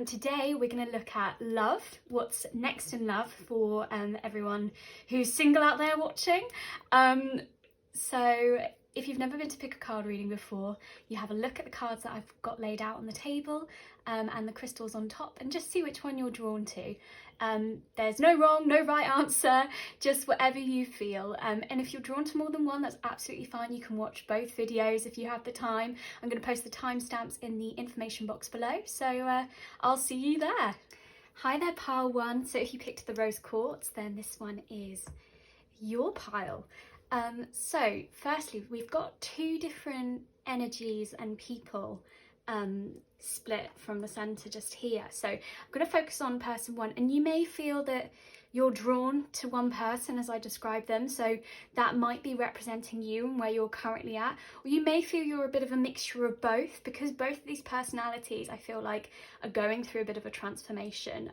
Today we're going to look at love, what's next in love for everyone who's single out there watching. So if you've never been to pick a card reading before, you have a look at the cards that I've got laid out on the table and the crystals on top, and just see which one you're drawn to. There's no wrong, no right answer, just whatever you feel. And if you're drawn to more than one, that's absolutely fine. You can watch both videos if you have the time. I'm going to post the timestamps in the information box below, so I'll see you there. Hi there, pile one. So if you picked the rose quartz, then this one is your pile. So firstly, we've got two different energies and people split from the center just here. So I'm going to focus on person one, and you may feel that you're drawn to one person as I describe them, so that might be representing you and where you're currently at, or you may feel you're a bit of a mixture of both, because both of these personalities I feel like are going through a bit of a transformation.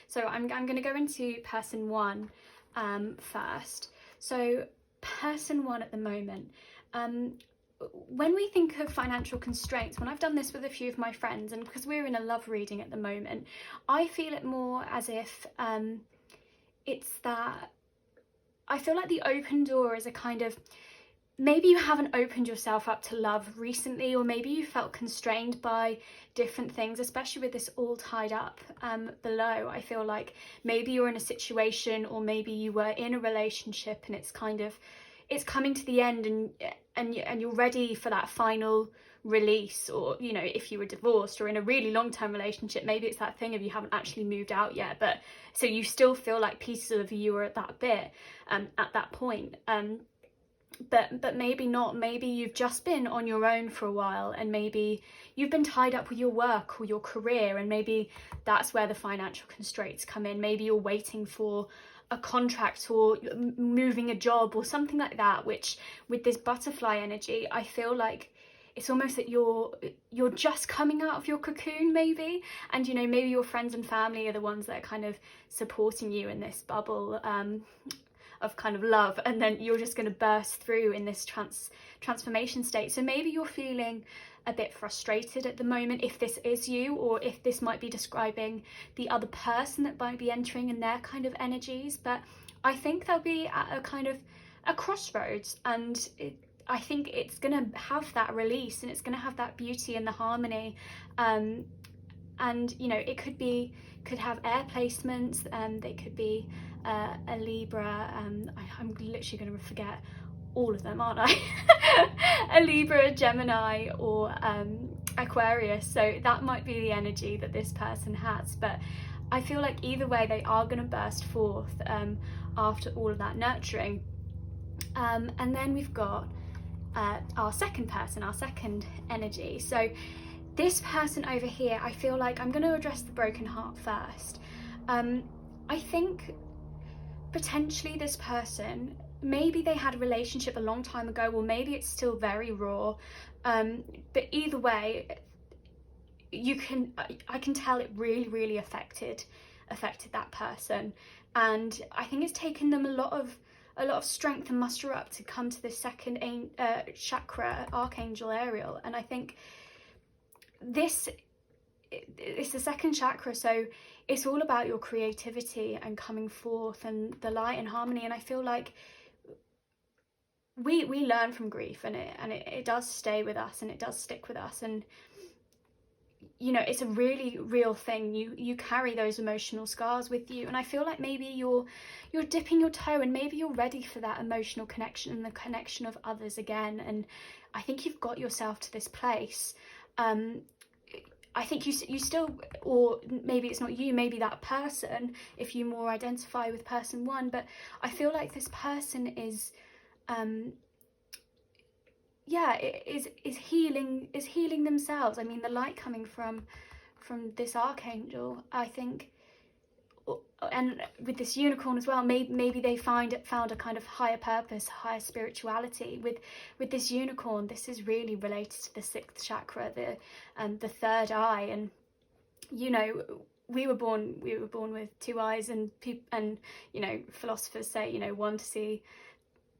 So I'm going to go into person one first. So person one at the moment, when we think of financial constraints, when I've done this with a few of my friends, and because we're in a love reading at the moment, I feel it more as if it's that I feel like the open door is a kind of, maybe you haven't opened yourself up to love recently, or maybe you felt constrained by different things, especially with this all tied up below. I feel like maybe you're in a situation, or maybe you were in a relationship and it's kind of, it's coming to the end, and you're ready for that final release. Or, you know, if you were divorced or in a really long-term relationship, maybe it's that thing of you haven't actually moved out yet, but so you still feel like pieces of you are at that bit at that point. But maybe not. Maybe you've just been on your own for a while, and maybe you've been tied up with your work or your career, and maybe that's where the financial constraints come in. Maybe you're waiting for a contract or moving a job or something like that, which with this butterfly energy, I feel like it's almost that you're just coming out of your cocoon maybe, and you know, maybe your friends and family are the ones that are kind of supporting you in this bubble of kind of love, and then you're just going to burst through in this transformation state. So maybe you're feeling a bit frustrated at the moment, if this is you, or if this might be describing the other person that might be entering in their kind of energies. But I think they'll be at a kind of a crossroads, and I think it's going to have that release, and it's going to have that beauty and the harmony. And you know, it could have air placements, they could be a Libra, I'm literally going to forget all of them, aren't I? A Libra, Gemini, or Aquarius. So that might be the energy that this person has, but I feel like either way they are going to burst forth after all of that nurturing. And then we've got our second person, our second energy. So this person over here, I feel like I'm going to address the broken heart first. I think potentially this person, maybe they had a relationship a long time ago, or maybe it's still very raw, but either way, I can tell it really affected that person, and I think it's taken them a lot of strength and muster up to come to this second chakra, Archangel Ariel. And I think it's the second chakra, so it's all about your creativity and coming forth and the light and harmony. And I feel like we learn from grief, and it does stay with us, and it does stick with us, and you know, it's a really real thing. You carry those emotional scars with you, and I feel like maybe you're dipping your toe, and maybe you're ready for that emotional connection and the connection of others again. And I think you've got yourself to this place. I think you still, or maybe it's not you, maybe that person, if you more identify with person one, but I feel like this person is is healing themselves. I mean, the light coming from this archangel, I think, and with this unicorn as well, maybe they found a kind of higher purpose, higher spirituality with this unicorn. This is really related to the sixth chakra, the third eye. And you know, we were born with two eyes, and you know, philosophers say, you know, one to see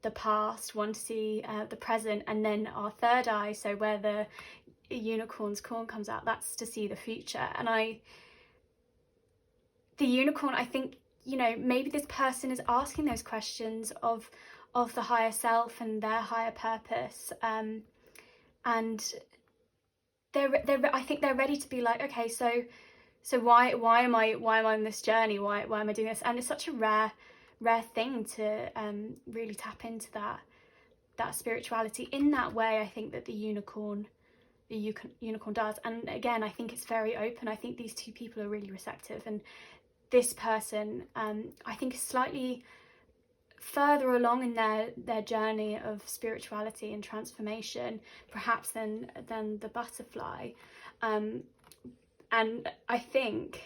the past, one to see the present, and then our third eye, so where the unicorn's corn comes out, that's to see the future. And I the unicorn, I think, you know, maybe this person is asking those questions of the higher self and their higher purpose, and I think they're ready to be like, okay, so why am I on this journey? Why am I doing this? And it's such a rare thing to really tap into that spirituality in that way. I think that the unicorn does. And again, I think it's very open. I think these two people are really receptive, and this person I think is slightly further along in their journey of spirituality and transformation perhaps than the butterfly. And I think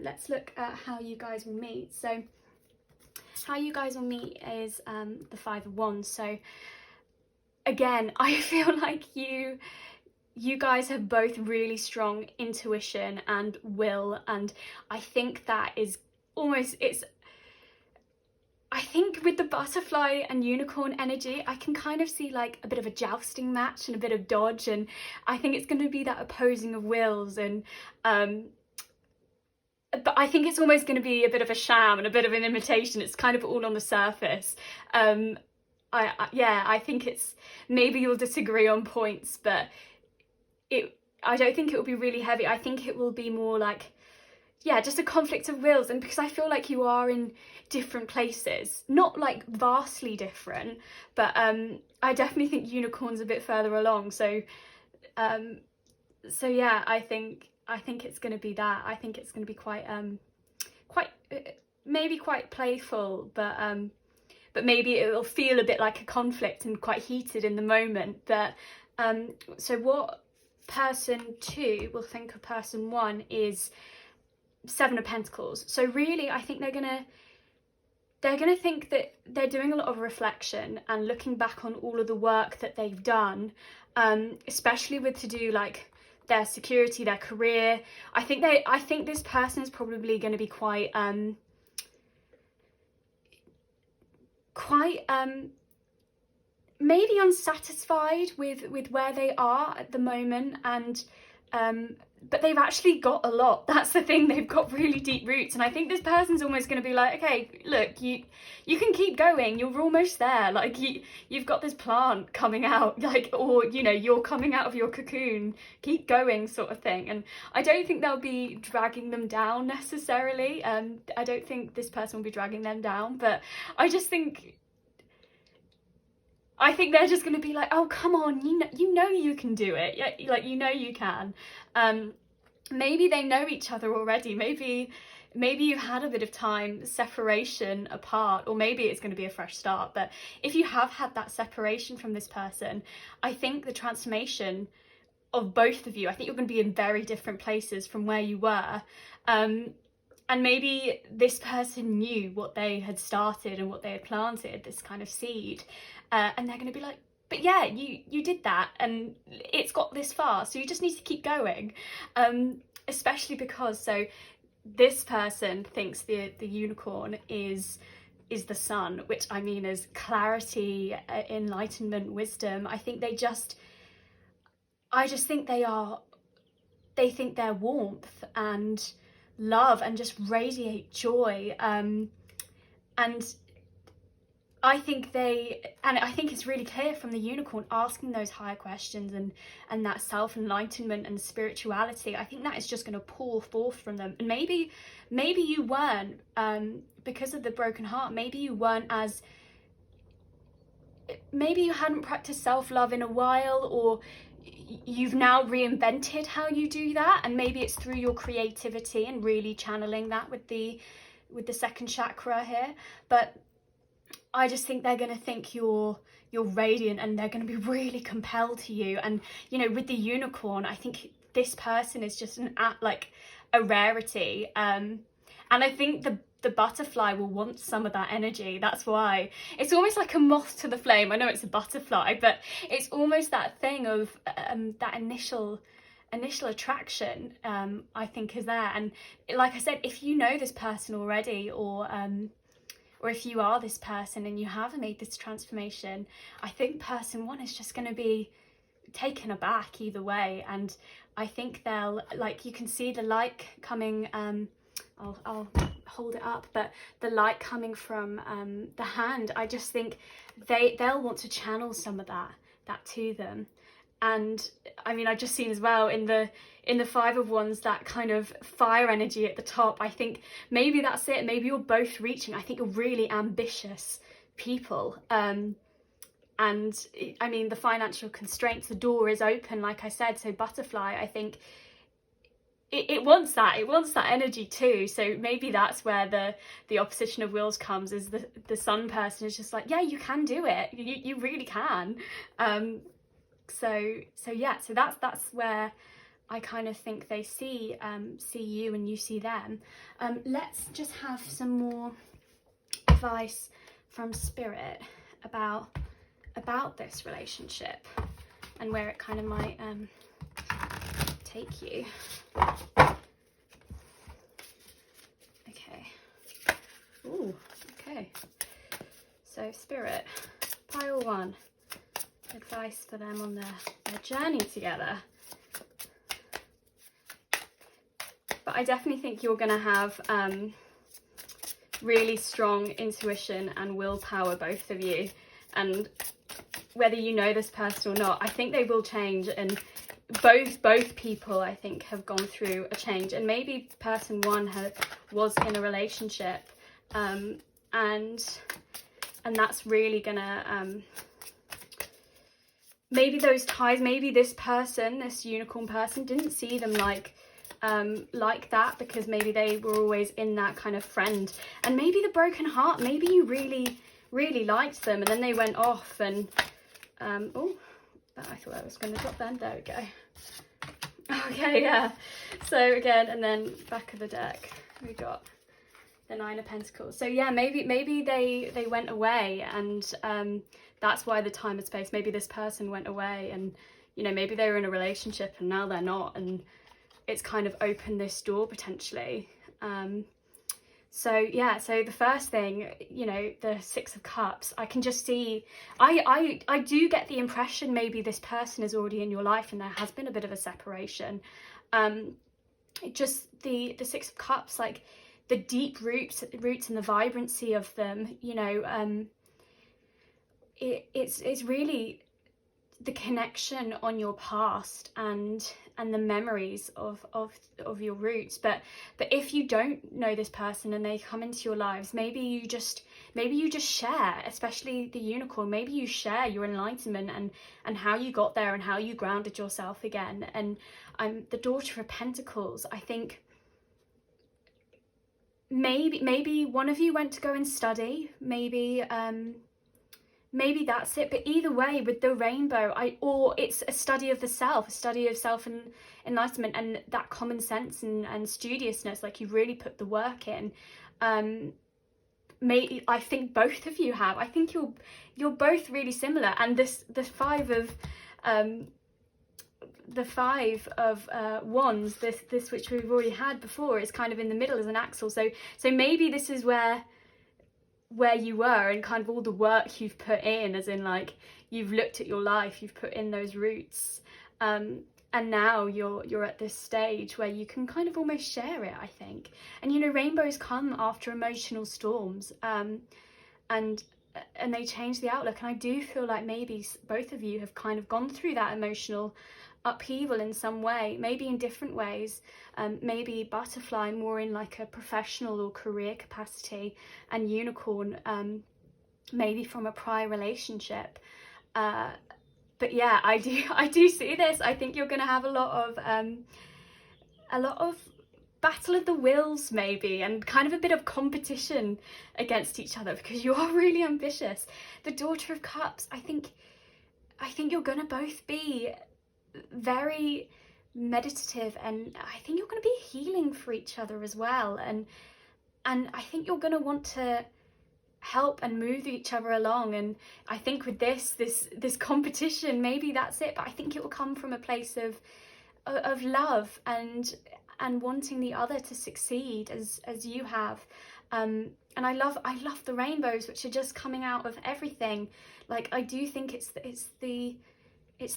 let's look at how you guys will meet. So how you guys will meet is the Five of Wands. So again, I feel like you guys have both really strong intuition and will, and I think that is almost, I think with the butterfly and unicorn energy, I can kind of see like a bit of a jousting match and a bit of dodge, and I think it's going to be that opposing of wills, and but I think it's almost going to be a bit of a sham and a bit of an imitation. It's kind of all on the surface. I think it's, maybe you'll disagree on points, but I don't think it will be really heavy. I think it will be more like, yeah, just a conflict of wills. And because I feel like you are in different places, not like vastly different, but I definitely think unicorn's a bit further along. So yeah, I think it's going to be that. I think it's going to be quite maybe quite playful, but maybe it will feel a bit like a conflict and quite heated in the moment. But so what person 2 will think of person 1 is Seven of Pentacles. So really, I think they're gonna think that they're doing a lot of reflection and looking back on all of the work that they've done, especially with to do like their security, their career. I think this person is probably going to be quite maybe unsatisfied with where they are at the moment, and but they've actually got a lot. That's the thing, they've got really deep roots, and I think this person's almost going to be like, okay, look, you can keep going, you're almost there, like you've got this plant coming out, like, or you know, you're coming out of your cocoon, keep going, sort of thing. And I don't think they'll be dragging them down necessarily. I don't think this person will be dragging them down, but I think they're just going to be like, oh, come on, you know you can do it. Yeah, like, you know you can. Maybe they know each other already. Maybe you've had a bit of time separation apart, or maybe it's going to be a fresh start. But if you have had that separation from this person, I think the transformation of both of you, I think you're going to be in very different places from where you were. And maybe this person knew what they had started and what they had planted, this kind of seed. And they're going to be like, but yeah, you did that and it's got this far, so you just need to keep going. Especially because, so this person thinks the unicorn is the sun, which I mean is clarity, enlightenment, wisdom. I just think they think they're warmth and love and just radiate joy. And I think it's really clear from the unicorn asking those higher questions and that self-enlightenment and spirituality. I think that is just going to pour forth from them. And maybe you weren't, because of the broken heart, maybe you hadn't practiced self-love in a while, or you've now reinvented how you do that, and maybe it's through your creativity and really channeling that with the second chakra here. But I just think they're going to think you're radiant, and they're going to be really compelled to you. And you know, with the unicorn, I think this person is just a rarity, and I think the butterfly will want some of that energy. That's why it's almost like a moth to the flame. I know it's a butterfly, but it's almost that thing of that initial attraction, I think, is there. And like I said, if you know this person already, or if you are this person and you have made this transformation, I think person 1 is just going to be taken aback either way. And I think they'll, like, you can see the light coming. I'll hold it up, but the light coming from the hand, I just think they'll want to channel some of that to them. And I mean, I've just seen as well in the Five of Wands, that kind of fire energy at the top. I think maybe that's it. Maybe you're both reaching. I think you're really ambitious people. And I mean, the financial constraints, the door is open, like I said. So butterfly, I think it wants that. It wants that energy too. So maybe that's where the opposition of wills comes, is the sun person is just like, yeah, you can do it. You really can. So yeah, so that's where I kind of think they see you and you see them. Let's just have some more advice from Spirit about this relationship and where it kind of might take you. Okay. Ooh, okay. So Spirit, pile 1. Advice for them on their journey together. But I definitely think you're going to have really strong intuition and willpower, both of you. And whether you know this person or not, I think they will change. And both people, I think, have gone through a change. And maybe person 1 was in a relationship, and that's really gonna maybe those ties, maybe this person, this unicorn person, didn't see them like that, because maybe they were always in that kind of friend. And maybe the broken heart, maybe you really liked them and then they went off, and oh, I thought I was going to drop then. There we go. Okay, yeah. So again, and then back of the deck, we got the 9 of Pentacles. So yeah, maybe they went away, and that's why the time and space. Maybe this person went away, and you know, maybe they were in a relationship and now they're not, and it's kind of opened this door potentially. So yeah, so the first thing, you know, the 6 of Cups, I can just see, I do get the impression maybe this person is already in your life and there has been a bit of a separation. Just the 6 of Cups, like the deep roots and the vibrancy of them, you know, it's really the connection on your past and the memories of your roots. But if you don't know this person and they come into your lives, maybe you just share, especially the unicorn, maybe you share your enlightenment and how you got there and how you grounded yourself again. And the Daughter of Pentacles, I think maybe one of you went to go and study, maybe that's it. But either way, with the rainbow, or it's a study of the self, a study of self and enlightenment, and that common sense and studiousness, like you really put the work in. I think both of you have. I think you're both really similar. And the 5 of Wands, this which we've already had before, is kind of in the middle as an axle. So maybe this is where you were, and kind of all the work you've put in, as in like you've looked at your life, you've put in those roots, and now you're at this stage where you can kind of almost share it, I think. And you know, rainbows come after emotional storms, and they change the outlook. And I do feel like maybe both of you have kind of gone through that emotional upheaval in some way, maybe in different ways. Maybe butterfly more in like a professional or career capacity, and unicorn maybe from a prior relationship. But yeah, I do see this. I think you're going to have a lot of battle of the wills maybe, and kind of a bit of competition against each other, because you are really ambitious. The Daughter of Cups, I think you're going to both be very meditative, and I think you're going to be healing for each other as well, and I think you're going to want to help and move each other along. And I think with this competition, maybe that's it, but I think it will come from a place of love and wanting the other to succeed as you have. And I love the rainbows, which are just coming out of everything. Like, I do think it's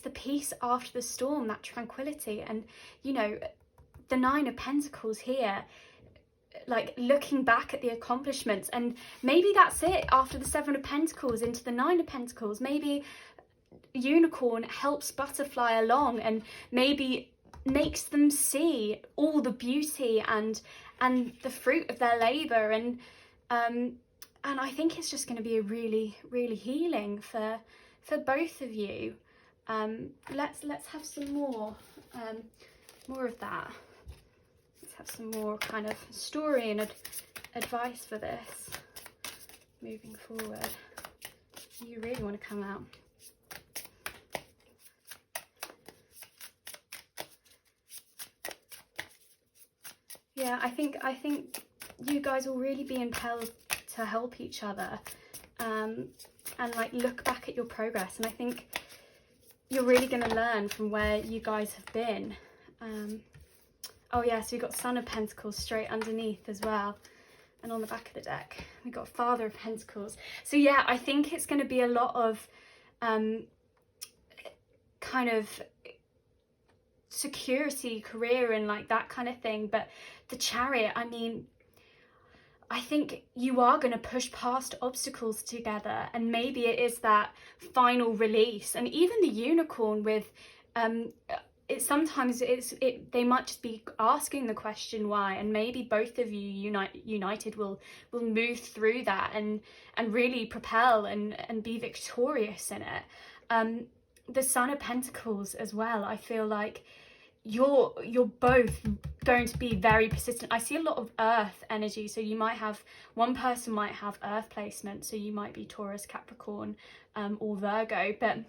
the peace after the storm, that tranquility. And you know, the 9 of Pentacles here, like looking back at the accomplishments, and maybe that's it after the Seven of Pentacles into the Nine of Pentacles. Maybe unicorn helps butterfly along and maybe makes them see all the beauty and the fruit of their labor, and I think it's just going to be a really, really healing for both of you. Let's have some more of that. Let's have some more kind of story and advice for this moving forward. You really want to come out. Yeah, I think you guys will really be impelled to help each other, and like look back at your progress, and I think you're really going to learn from where you guys have been. Oh yeah, so we've got Son of Pentacles straight underneath as well, and on the back of the deck we've got Father of Pentacles. So yeah, I think it's going to be a lot of kind of security, career, and like that kind of thing. But the Chariot, I mean, I think you are going to push past obstacles together, and maybe it is that final release. And even the Unicorn with they might just be asking the question why, and maybe both of you united will move through that and really propel and be victorious in it. The Son of Pentacles as well, I feel like you're both going to be very persistent. I see a lot of earth energy, so you might have one person might have earth placement, so you might be Taurus, Capricorn, or Virgo. But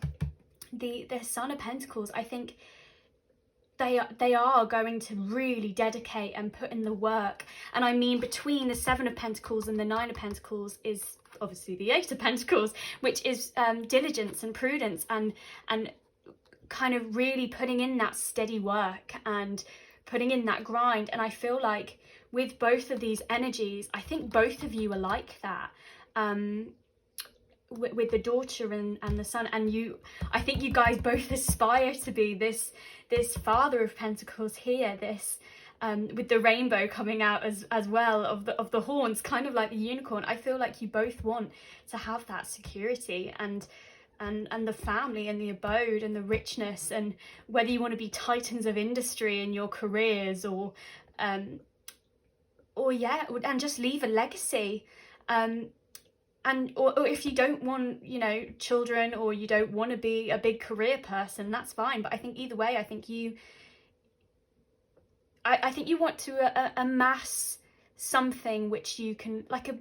the Son of Pentacles, I think they are going to really dedicate and put in the work. And I mean, between the Seven of Pentacles and the Nine of Pentacles is obviously the Eight of Pentacles, which is diligence and prudence and kind of really putting in that steady work and putting in that grind. And I feel like with both of these energies, I think both of you are like that, with the daughter and the son. And I think you guys both aspire to be this Father of Pentacles here, this with the rainbow coming out as well of the horns, kind of like the unicorn. I feel like you both want to have that security and the family and the abode and the richness, and whether you want to be titans of industry in your careers or yeah, and just leave a legacy, or if you don't want, children, or you don't want to be a big career person, that's fine. But I think either way, I think you want to amass something which you can, like it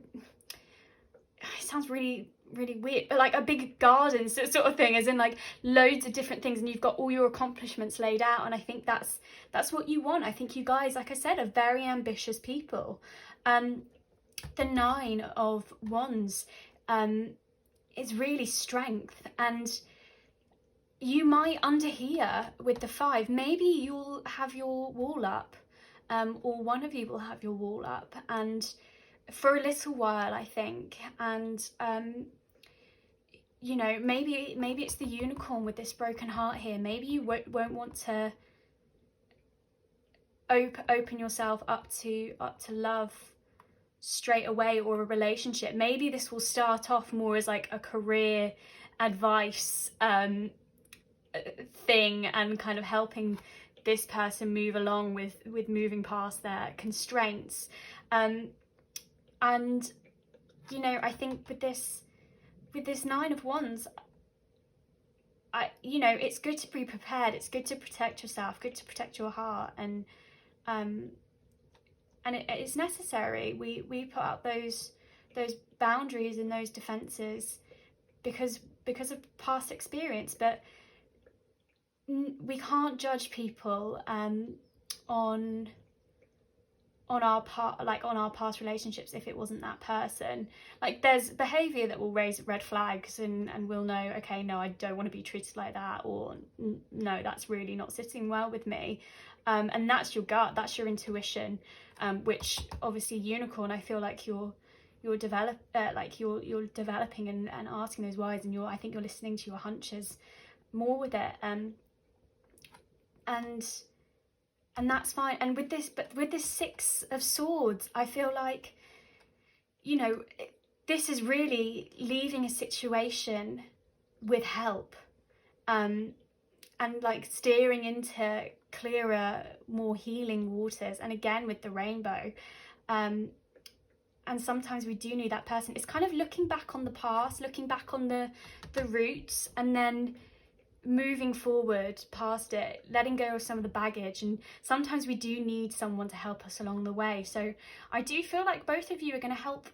sounds really weird, like a big garden sort of thing, as in like loads of different things, and you've got all your accomplishments laid out. And I think that's what you want. I think you guys, like I said, are very ambitious people. The Nine of Wands is really strength, and you might under here with the Five, maybe you'll have your wall up, or one of you will have your wall up, and for a little while, I think. And maybe it's the unicorn with this broken heart here. Maybe you won't want to open yourself up to love straight away, or a relationship. Maybe this will start off more as like a career advice thing, and kind of helping this person move along with moving past their constraints. And I think with this Nine of Wands, it's good to be prepared. It's good to protect yourself, good to protect your heart, and it's necessary. We put up those boundaries and those defenses because of past experience, but we can't judge people on our part, like on our past relationships, if it wasn't that person. Like, there's behavior that will raise red flags, and we'll know, okay, no, I don't want to be treated like that, or no, that's really not sitting well with me. And that's your gut, that's your intuition, which obviously unicorn, I feel like you're developing and asking those whys, and I think you're listening to your hunches more with it. And and that's fine. And with this Six of Swords, I feel like, you know, this is really leaving a situation with help, and like steering into clearer, more healing waters. And again, with the rainbow, and sometimes we do need that person. It's kind of looking back on the past, looking back on the roots, and then moving forward past it, letting go of some of the baggage. And sometimes we do need someone to help us along the way. So I do feel like both of you are going to help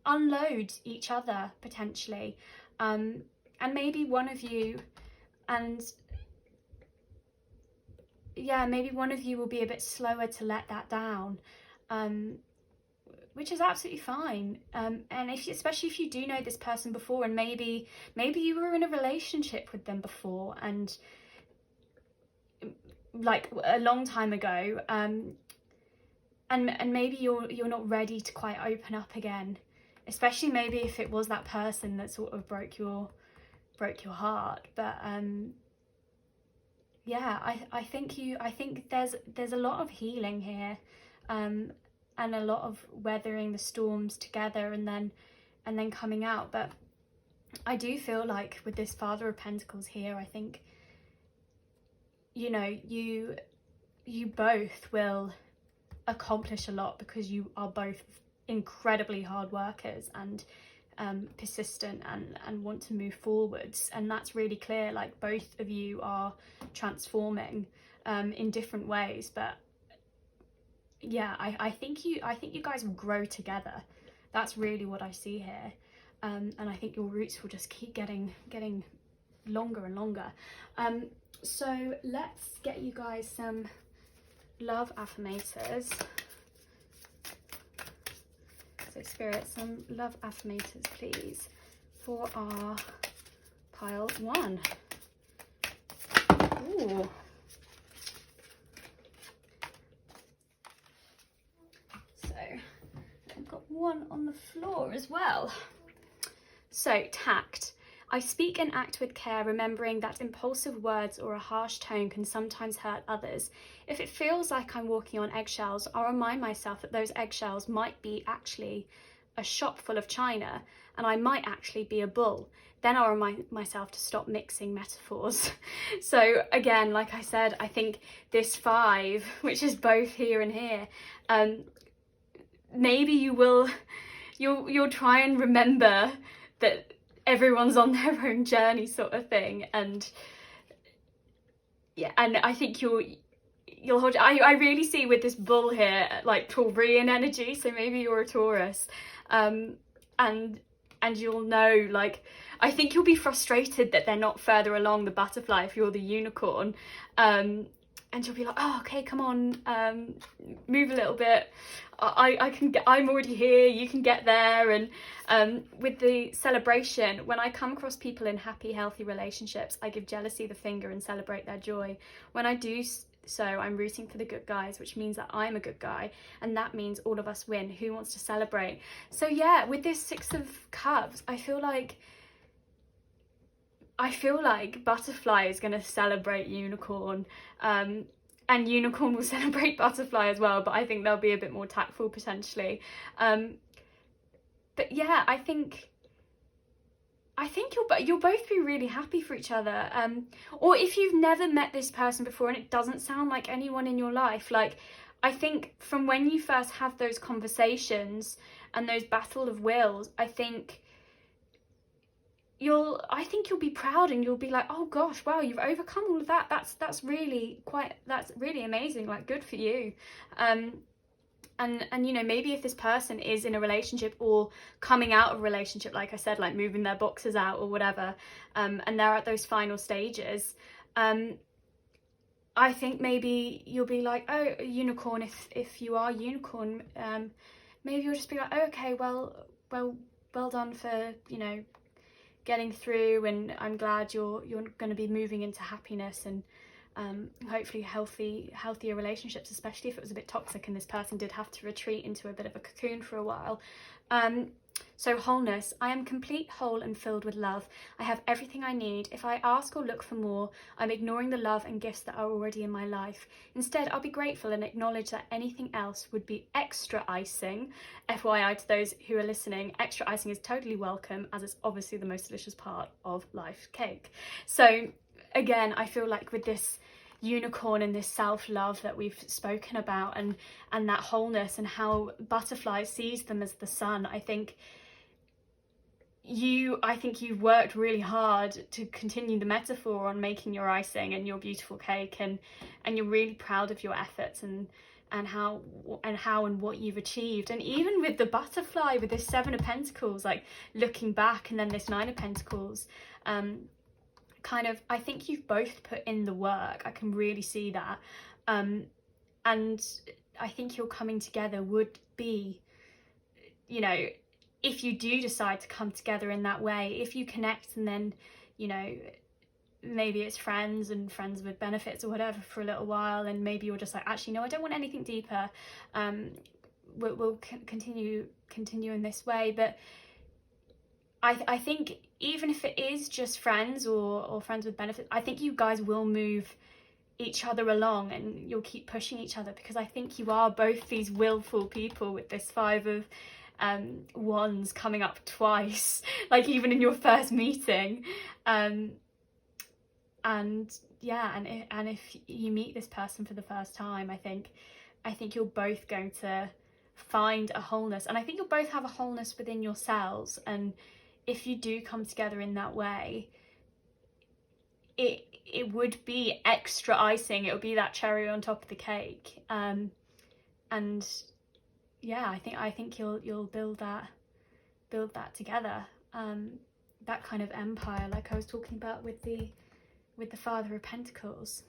unload each other potentially, and maybe one of you, and yeah, maybe one of you will be a bit slower to let that down, which is absolutely fine. And especially if you do know this person before, and maybe you were in a relationship with them before, and like a long time ago, and maybe you're not ready to quite open up again, especially maybe if it was that person that sort of broke your heart. But yeah, I think there's a lot of healing here, and a lot of weathering the storms together, and then coming out. But I do feel like with this Father of Pentacles here, I think, you know, you both will accomplish a lot, because you are both incredibly hard workers and persistent and want to move forwards. And that's really clear. Like, both of you are transforming in different ways. But yeah, I think you guys will grow together. That's really what I see here. And I think your roots will just keep getting longer and longer. So let's get you guys some love affirmators. So Spirit, some love affirmators please for our pile 1. Ooh. So I've got one on the floor as well. So, tact. I speak and act with care, remembering that impulsive words or a harsh tone can sometimes hurt others. If it feels like I'm walking on eggshells, I'll remind myself that those eggshells might be actually a shop full of china, and I might actually be a bull. Then I'll remind myself to stop mixing metaphors. So again, like I said, I think this 5, which is both here and here, maybe you'll try and remember that everyone's on their own journey, sort of thing. And yeah, and I think you'll hold, I really see with this bull here, like Taurian energy. So maybe you're a Taurus, and you'll know, like, I think you'll be frustrated that they're not further along the butterfly if you're the unicorn, and you'll be like, oh, okay, come on, move a little bit. I can get, I'm already here, you can get there. And with the celebration, when I come across people in happy, healthy relationships, I give jealousy the finger and celebrate their joy. When I do so, I'm rooting for the good guys, which means that I'm a good guy, and that means all of us win. Who wants to celebrate? So yeah, with this 6 of Cups, I feel like butterfly is going to celebrate unicorn, and unicorn will celebrate butterfly as well, but I think they'll be a bit more tactful potentially. But yeah, I think you'll both be really happy for each other. Or if you've never met this person before and it doesn't sound like anyone in your life, like, I think from when you first have those conversations and those battle of wills, I think you'll be proud, and you'll be like, oh gosh, wow, you've overcome all of that. That's really amazing. Like, good for you. And you know, maybe if this person is in a relationship or coming out of a relationship, like I said, like moving their boxes out or whatever, and they're at those final stages, I think maybe you'll be like, oh, unicorn, if you are unicorn, maybe you'll just be like, oh, okay, well done for, you know, getting through, and I'm glad you're going to be moving into happiness and hopefully healthier relationships, especially if it was a bit toxic and this person did have to retreat into a bit of a cocoon for a while. So wholeness, I am complete, whole and filled with love. I have everything I need. If I ask or look for more, I'm ignoring the love and gifts that are already in my life. Instead, I'll be grateful and acknowledge that anything else would be extra icing. FYI to those who are listening, extra icing is totally welcome, as it's obviously the most delicious part of life cake. So again, I feel like with this unicorn and this self-love that we've spoken about, and that wholeness and how butterfly sees them as the sun, I think you've worked really hard to continue the metaphor on making your icing and your beautiful cake, and you're really proud of your efforts and how and what you've achieved. And even with the butterfly, with this 7 of Pentacles, like looking back, and then this 9 of Pentacles, kind of, I think you've both put in the work. I can really see that, and I think your coming together would be, you know, if you do decide to come together in that way, if you connect and then, you know, maybe it's friends and friends with benefits or whatever for a little while, and maybe you're just like, actually no, I don't want anything deeper, we'll continue in this way. But I think even if it is just friends or friends with benefits, I think you guys will move each other along and you'll keep pushing each other, because I think you are both these willful people with this 5 of wands coming up twice, like even in your first meeting, and yeah, and if you meet this person for the first time, I think you're both going to find a wholeness, and I think you'll both have a wholeness within yourselves. And if you do come together in that way, it would be extra icing, it would be that cherry on top of the cake, and yeah, I think you'll build that together, that kind of empire, like I was talking about with the Father of Pentacles.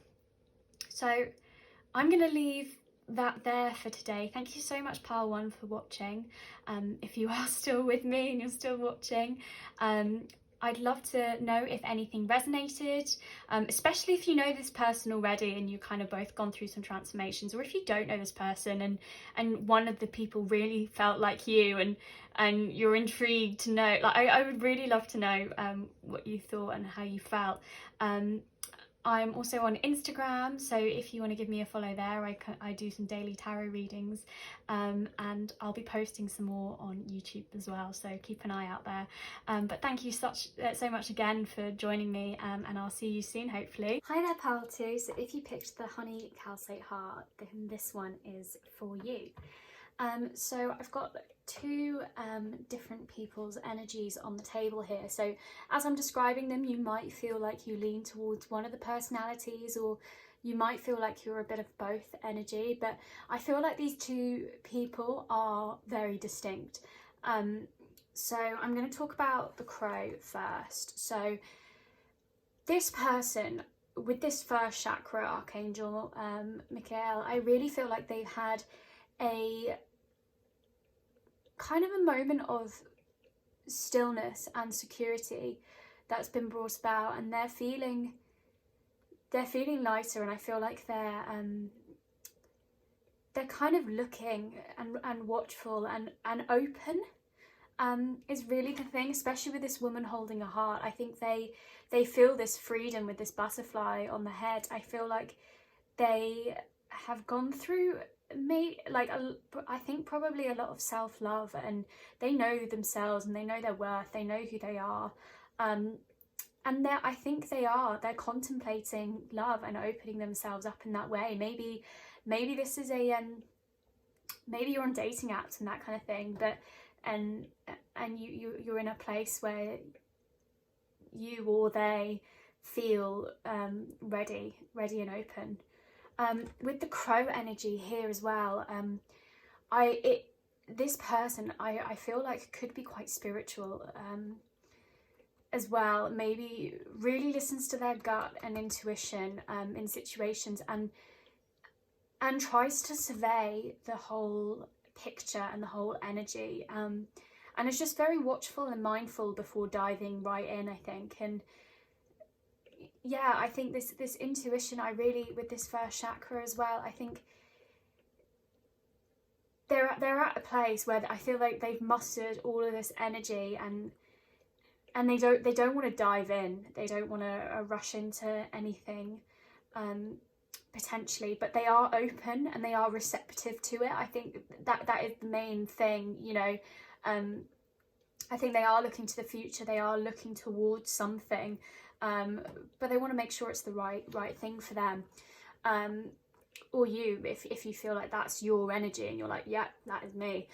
So I'm going to leave that there for today. Thank you so much, Pile 1, for watching. If you are still with me and you're still watching, I'd love to know if anything resonated, especially if you know this person already and you've kind of both gone through some transformations, or if you don't know this person and one of the people really felt like you, and you're intrigued to know, like I would really love to know what you thought and how you felt. I'm also on Instagram, so if you want to give me a follow there, I do some daily tarot readings, and I'll be posting some more on YouTube as well, so keep an eye out there. But thank you so much again for joining me, and I'll see you soon, hopefully. Hi there, Pile 2. So if you picked the Honey Calcite Heart, then this one is for you. So I've got 2 different people's energies on the table here. So as I'm describing them, you might feel like you lean towards one of the personalities, or you might feel like you're a bit of both energy, but I feel like these 2 people are very distinct. So I'm going to talk about the Crow first. So this person with this first chakra, Archangel Michael, I really feel like they've had a kind of a moment of stillness and security that's been brought about, and they're feeling lighter, and I feel like they're kind of looking and watchful and open, is really the thing, especially with this woman holding a heart. I think they feel this freedom with this butterfly on the head. I feel like they have gone through I think probably a lot of self-love, and they know themselves and they know their worth, they know who they are, and I think they're contemplating love and opening themselves up in that way. Maybe this is maybe you're on dating apps and that kind of thing, but and you're in a place where you or they feel ready and open. With the Crow energy here as well, this person I feel like could be quite spiritual as well. Maybe really listens to their gut and intuition in situations, and tries to survey the whole picture and the whole energy, and is just very watchful and mindful before diving right in, I think. And yeah, I think this intuition, I really, with this first chakra as well, I think they're at a place where I feel like they've mustered all of this energy, and they don't want to dive in. They don't want to rush into anything, potentially, but they are open and they are receptive to it. I think that is the main thing, you know. I think they are looking to the future. They are looking towards something, but they want to make sure it's the right thing for them. Or you, if you feel like that's your energy and you're like, yeah, that is me.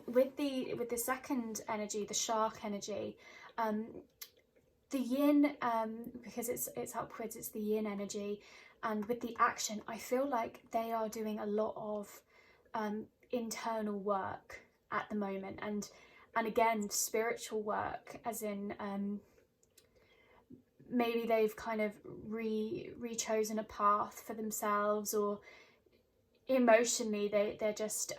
With the second energy, the shark energy, the yin, because it's upwards, it's the yin energy, and with the action, I feel like they are doing a lot of internal work at the moment, and again, spiritual work, as in maybe they've kind of re-chosen a path for themselves, or emotionally they're just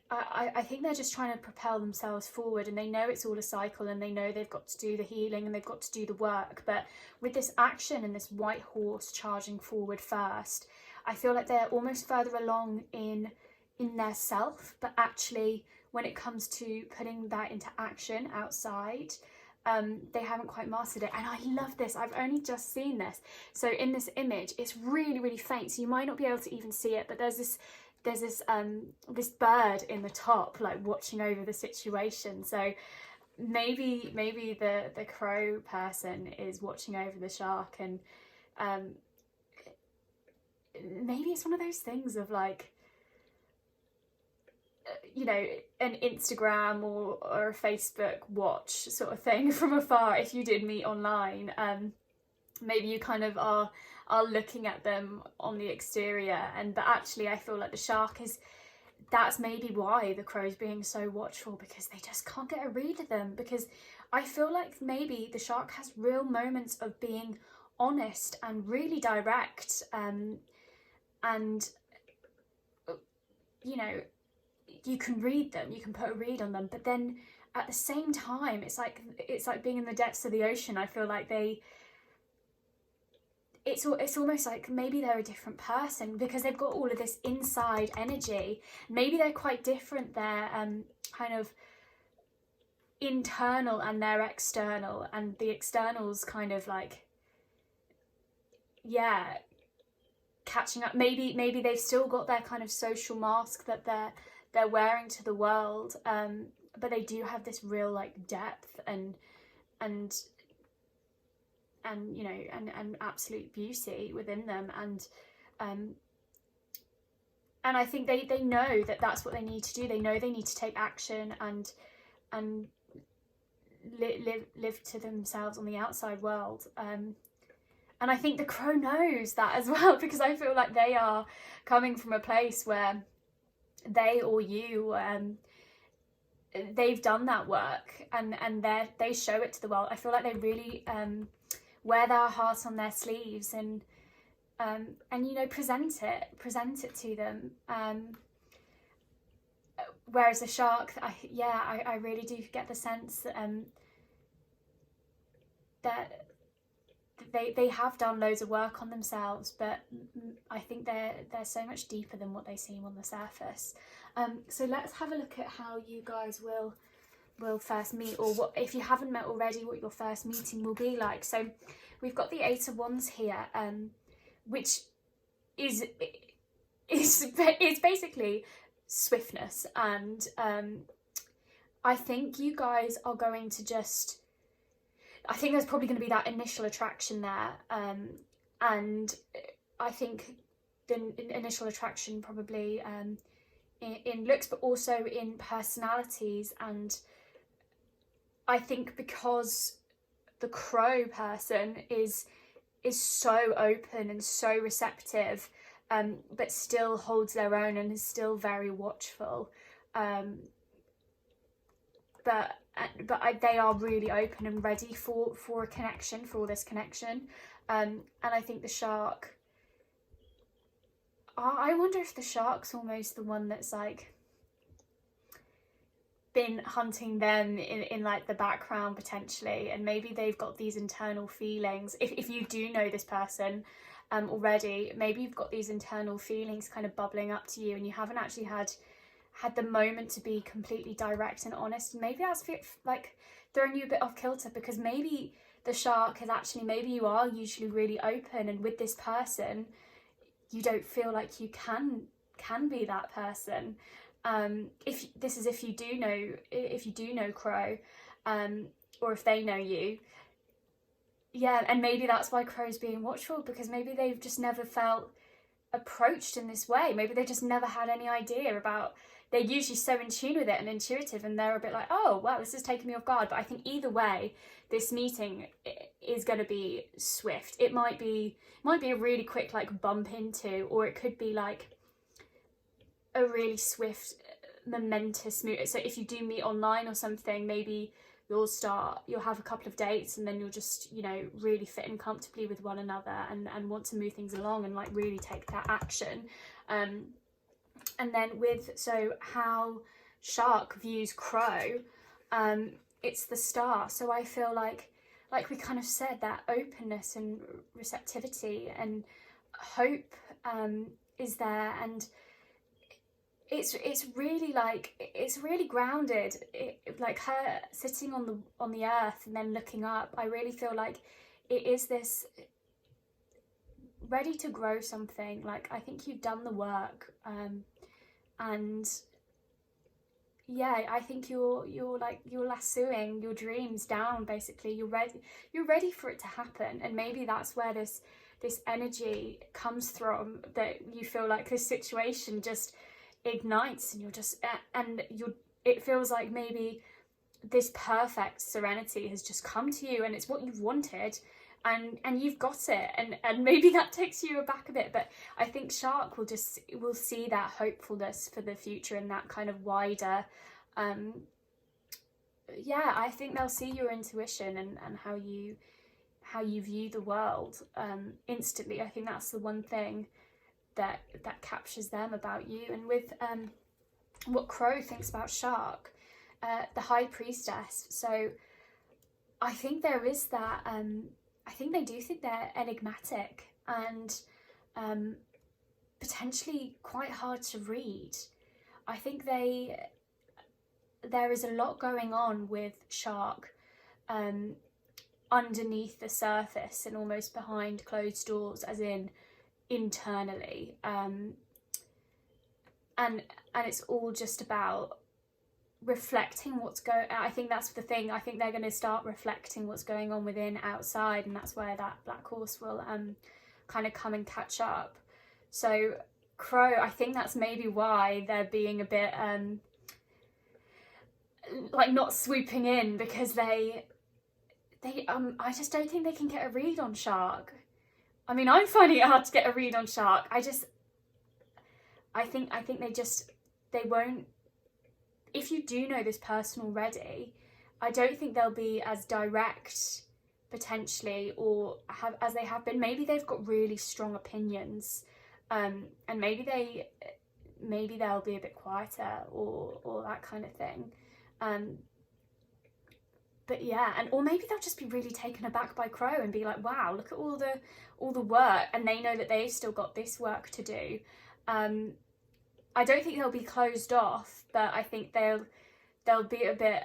I think they're just trying to propel themselves forward, and they know it's all a cycle, and they know they've got to do the healing and they've got to do the work. But with this action and this white horse charging forward first, I feel like they're almost further along in their self, but actually when it comes to putting that into action outside, they haven't quite mastered it. And I love this. I've only just seen this. So in this image, it's really, really faint, so you might not be able to even see it, but there's this bird in the top, like watching over the situation. So maybe the crow person is watching over the shark, and maybe it's one of those things of like, you know, an Instagram or a Facebook watch sort of thing from afar. If you did meet online, maybe you kind of are looking at them on the exterior, but actually I feel like the shark that's maybe why the crow's being so watchful, because they just can't get a read of them. Because I feel like maybe the shark has real moments of being honest and really direct, and you know, you can read them, you can put a read on them, but then at the same time it's like being in the depths of the ocean. I feel like it's almost like maybe they're a different person, because they've got all of this inside energy. Maybe they're quite different, they're kind of internal and they're external, and the external's kind of like, yeah, catching up. Maybe they've still got their kind of social mask that they're wearing to the world, but they do have this real like depth and you know, and absolute beauty within them, and I think they know that that's what they need to do. They know they need to take action and live to themselves on the outside world, and I think the crow knows that as well, because I feel like they are coming from a place where they, or you, they've done that work, and they show it to the world. I feel like they really wear their heart on their sleeves, and you know, present it to them. Whereas the shark, I really do get the sense that they have done loads of work on themselves, but I think they're so much deeper than what they seem on the surface. So let's have a look at how you guys will first meet, or what, if you haven't met already, what your first meeting will be like. So we've got the Eight of Wands here, which is basically swiftness, and I think you guys are going to just, I think there's probably going to be that initial attraction there, and I think the initial attraction probably in looks, but also in personalities. And I think because the crow person is so open and so receptive, but still holds their own and is still very watchful, but they are really open and ready for a connection, for this connection, and I think the shark, I wonder if the shark's almost the one that's like been hunting them in like the background potentially, and maybe they've got these internal feelings. If you do know this person, already. Maybe you've got these internal feelings kind of bubbling up to you, and you haven't actually had the moment to be completely direct and honest. And maybe that's like throwing you a bit off kilter, because maybe the shark is actually, maybe you are usually really open, and with this person you don't feel like you can be that person. If you do know Crow, or if they know you, yeah. And maybe that's why Crow's being watchful, because maybe they've just never felt approached in this way. Maybe they just never had any idea about, they're usually so in tune with it and intuitive, and they're a bit like, oh wow, this is taking me off guard. But I think either way, this meeting is going to be swift. It might be a really quick like bump into, or it could be like a really swift, momentous move. So if you do meet online or something, maybe you'll have a couple of dates, and then you'll just, you know, really fit in comfortably with one another, and want to move things along and like really take that action. And then so how Shark views Crow, it's the Star. So I feel like we kind of said, that openness and receptivity and hope is there, and it's really grounded. Like her sitting on the earth and then looking up, I really feel like it is this ready to grow something. Like, I think you've done the work, and yeah, I think you're lassoing your dreams down, basically. You're ready for it to happen. And maybe that's where this energy comes from, that you feel like this situation just ignites, and it feels like maybe this perfect serenity has just come to you, and it's what you've wanted, and you've got it, and maybe that takes you aback a bit. But I think Shark will see that hopefulness for the future, and that kind of wider, yeah, I think they'll see your intuition and how you view the world instantly. I think that's the one thing that captures them about you. And with what Crow thinks about Shark, the High Priestess. So I think there is that, I think they do think they're enigmatic and potentially quite hard to read. I think there is a lot going on with Shark underneath the surface and almost behind closed doors, as in internally, and it's all just about reflecting what's going. I think that's the thing. I think they're going to start reflecting what's going on within, outside, and that's where that black horse will kind of come and catch up. So Crow, I think that's maybe why they're being a bit like not swooping in, because they I just don't think they can get a read on Shark. I mean, I'm finding it hard to get a read on Shark. I think they won't. If you do know this person already, I don't think they'll be as direct, potentially, or as they have been. Maybe they've got really strong opinions, and maybe they'll be a bit quieter, or that kind of thing. But yeah, or maybe they'll just be really taken aback by Crow and be like, wow, look at all the work, and they know that they've still got this work to do. I don't think they'll be closed off, but I think they'll be a bit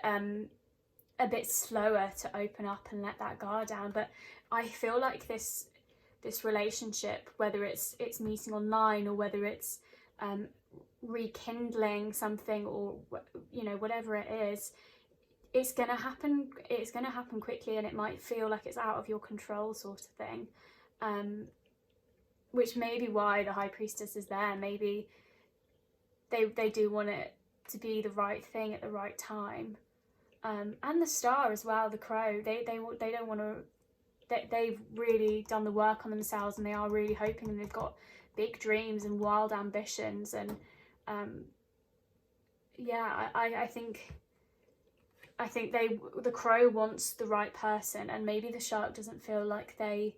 slower to open up and let that guard down. But I feel like this relationship, whether it's meeting online, or whether it's rekindling something, or you know, whatever it is, it's gonna happen quickly, and it might feel like it's out of your control, sort of thing, which may be why the High Priestess is there. Maybe they do want it to be the right thing at the right time, and the Star as well, the Crow, they don't want to. They've really done the work on themselves, and they are really hoping, and they've got big dreams and wild ambitions, and yeah, I think the Crow wants the right person, and maybe the Shark doesn't feel like they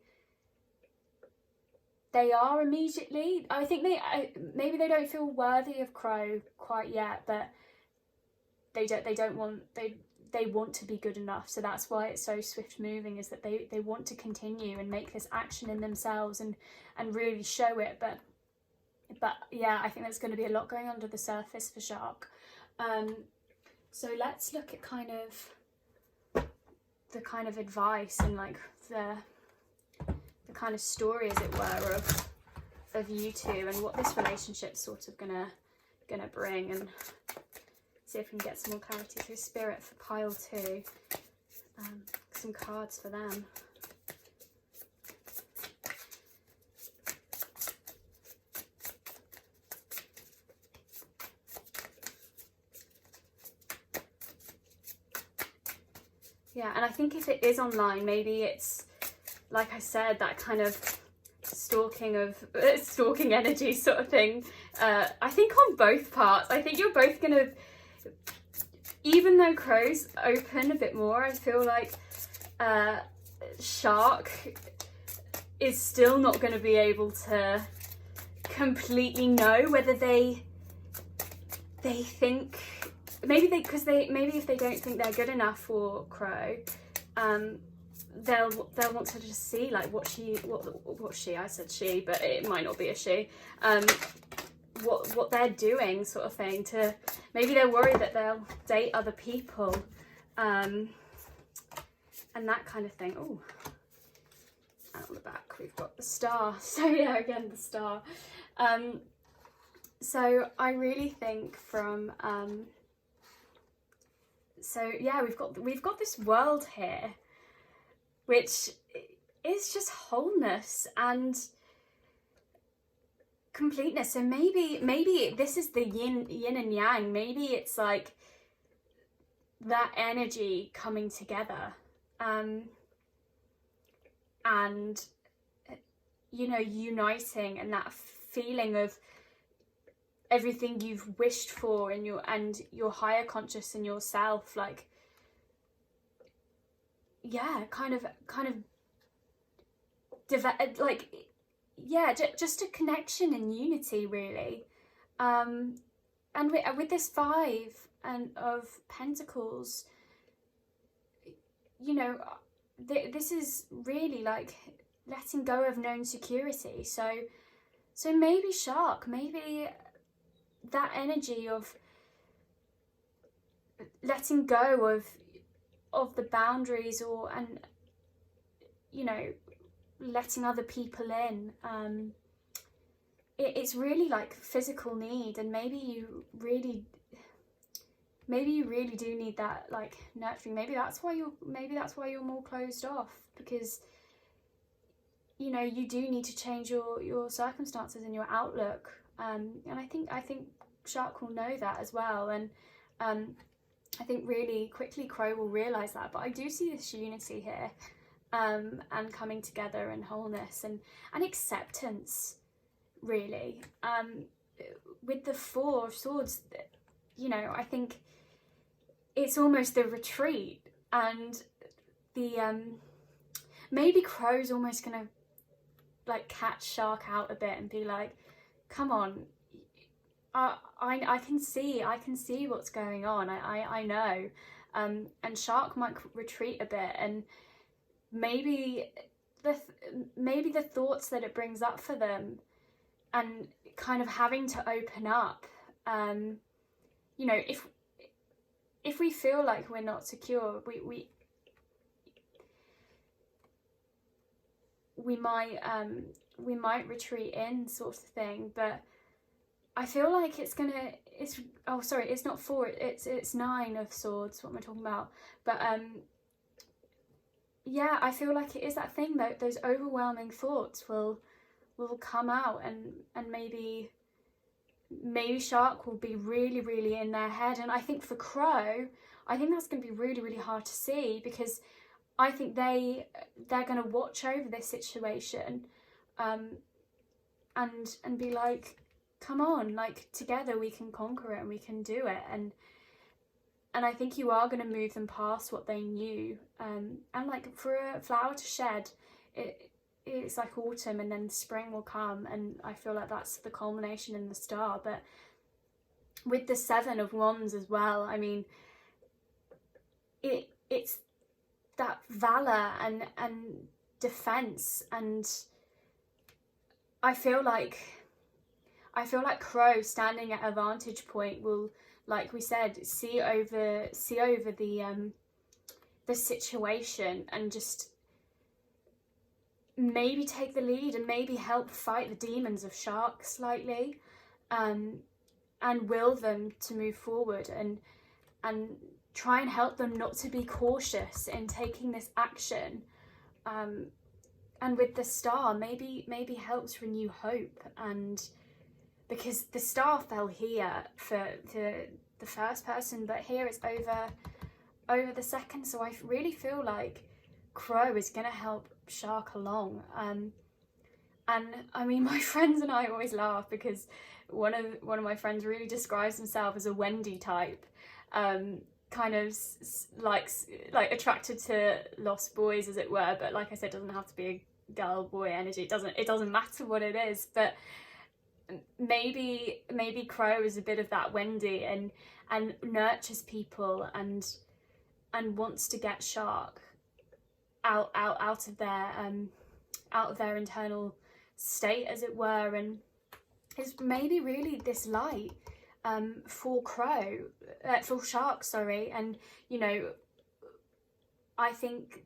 are immediately. I think maybe they don't feel worthy of Crow quite yet, but they they want to be good enough. So that's why it's so swift moving, is that they want to continue and make this action in themselves and really show it. But yeah, I think there's going to be a lot going under the surface for Shark. So let's look at kind of the kind of advice and like the kind of story, as it were, of you two and what this relationship's sort of gonna bring, and see if we can get some more clarity through spirit for pile 2. Some cards for them. Yeah, and I think if it is online, maybe it's, like I said, that kind of stalking energy sort of thing. I think on both parts. I think you're both gonna, even though Crow's open a bit more, I feel like Shark is still not going to be able to completely know whether they think, maybe if they don't think they're good enough for Crow, they'll want to just see like what she, I said she, but it might not be a she, what they're doing, sort of thing. To maybe they're worried that they'll date other people, and that kind of thing. Oh, out the back we've got the Star. So yeah, again the Star. So I really think from so yeah, we've got this world here, which is just wholeness and completeness. So maybe this is the yin and yang. Maybe it's like that energy coming together, and you know, uniting, and that feeling of everything you've wished for in your higher conscious and yourself, like, yeah, kind of like, yeah, just a connection and unity, really. And with this 5 of Pentacles, you know, this is really like letting go of known security. So maybe Shark, maybe that energy of letting go of the boundaries, and you know, letting other people in, it's really like physical need, and maybe you really do need that like nurturing. Maybe that's why you're more closed off, because you know, you do need to change your circumstances and your outlook, and I think Shark will know that as well, and I think really quickly Crow will realise that. But I do see this unity here, and coming together, and wholeness, and acceptance, really. With the 4 of Swords, you know, I think it's almost the retreat, and the maybe Crow's almost gonna like catch Shark out a bit and be like, come on, I can see what's going on. I know, and Shark might retreat a bit, and maybe the thoughts that it brings up for them, and kind of having to open up. You know, if we feel like we're not secure, we might retreat in, sort of thing. But I feel like it's not 4, it's 9 of Swords, what am I talking about? But yeah, I feel like it is that thing, that those overwhelming thoughts will come out, and maybe Shark will be really, really in their head. And I think for Crow, I think that's going to be really, really hard to see, because I think they're going to watch over this situation, and be like, come on, like, together we can conquer it and we can do it. And I think you are going to move them past what they knew, and like, for a flower to shed, it's like autumn, and then spring will come, and I feel like that's the culmination in the Star. But with the 7 of Wands as well, I mean, it's that valor and defense, and I feel like Crow, standing at a vantage point, will, like we said, see over the situation and just maybe take the lead and maybe help fight the demons of Shark slightly, and will them to move forward, and try and help them not to be cautious in taking this action. And with the star, maybe helps renew hope, and because the star fell here for the first person, but here it's over the second. So I really feel like Crow is going to help Shark along. And I mean, my friends and I always laugh because one of my friends really describes himself as a Wendy type, kind of like attracted to lost boys, as it were, but like I said, doesn't have to be a girl boy energy. It doesn't matter what it is, but maybe Crow is a bit of that Wendy, and nurtures people and wants to get Shark out of their internal state, as it were, and is maybe really this light for Shark, sorry. And you know, I think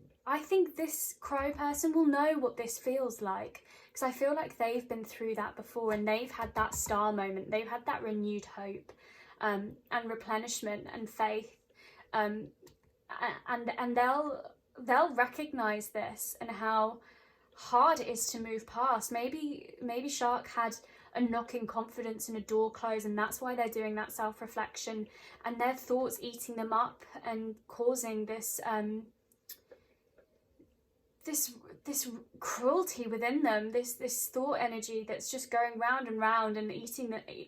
this Crow person will know what this feels like, because I feel like they've been through that before, and they've had that star moment, they've had that renewed hope, and replenishment and faith, and they'll recognize this and how hard it is to move past. Maybe Shark had a knock in confidence and a door closed, and that's why they're doing that self-reflection, and their thoughts eating them up and causing this this cruelty within them, this thought energy that's just going round and round and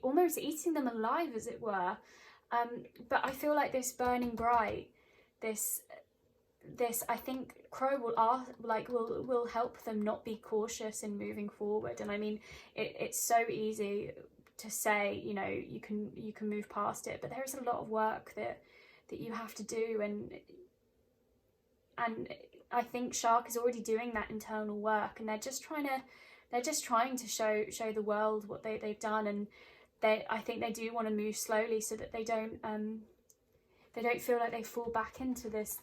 almost eating them alive, as it were. But I feel like this burning bright, this I think Crow will help them not be cautious in moving forward. And I mean, it's so easy to say, you know, you can move past it, but there is a lot of work that you have to do, and I think Shark is already doing that internal work, and they're just trying to show the world what they've done, and I think they do want to move slowly so that they don't feel like they fall back into this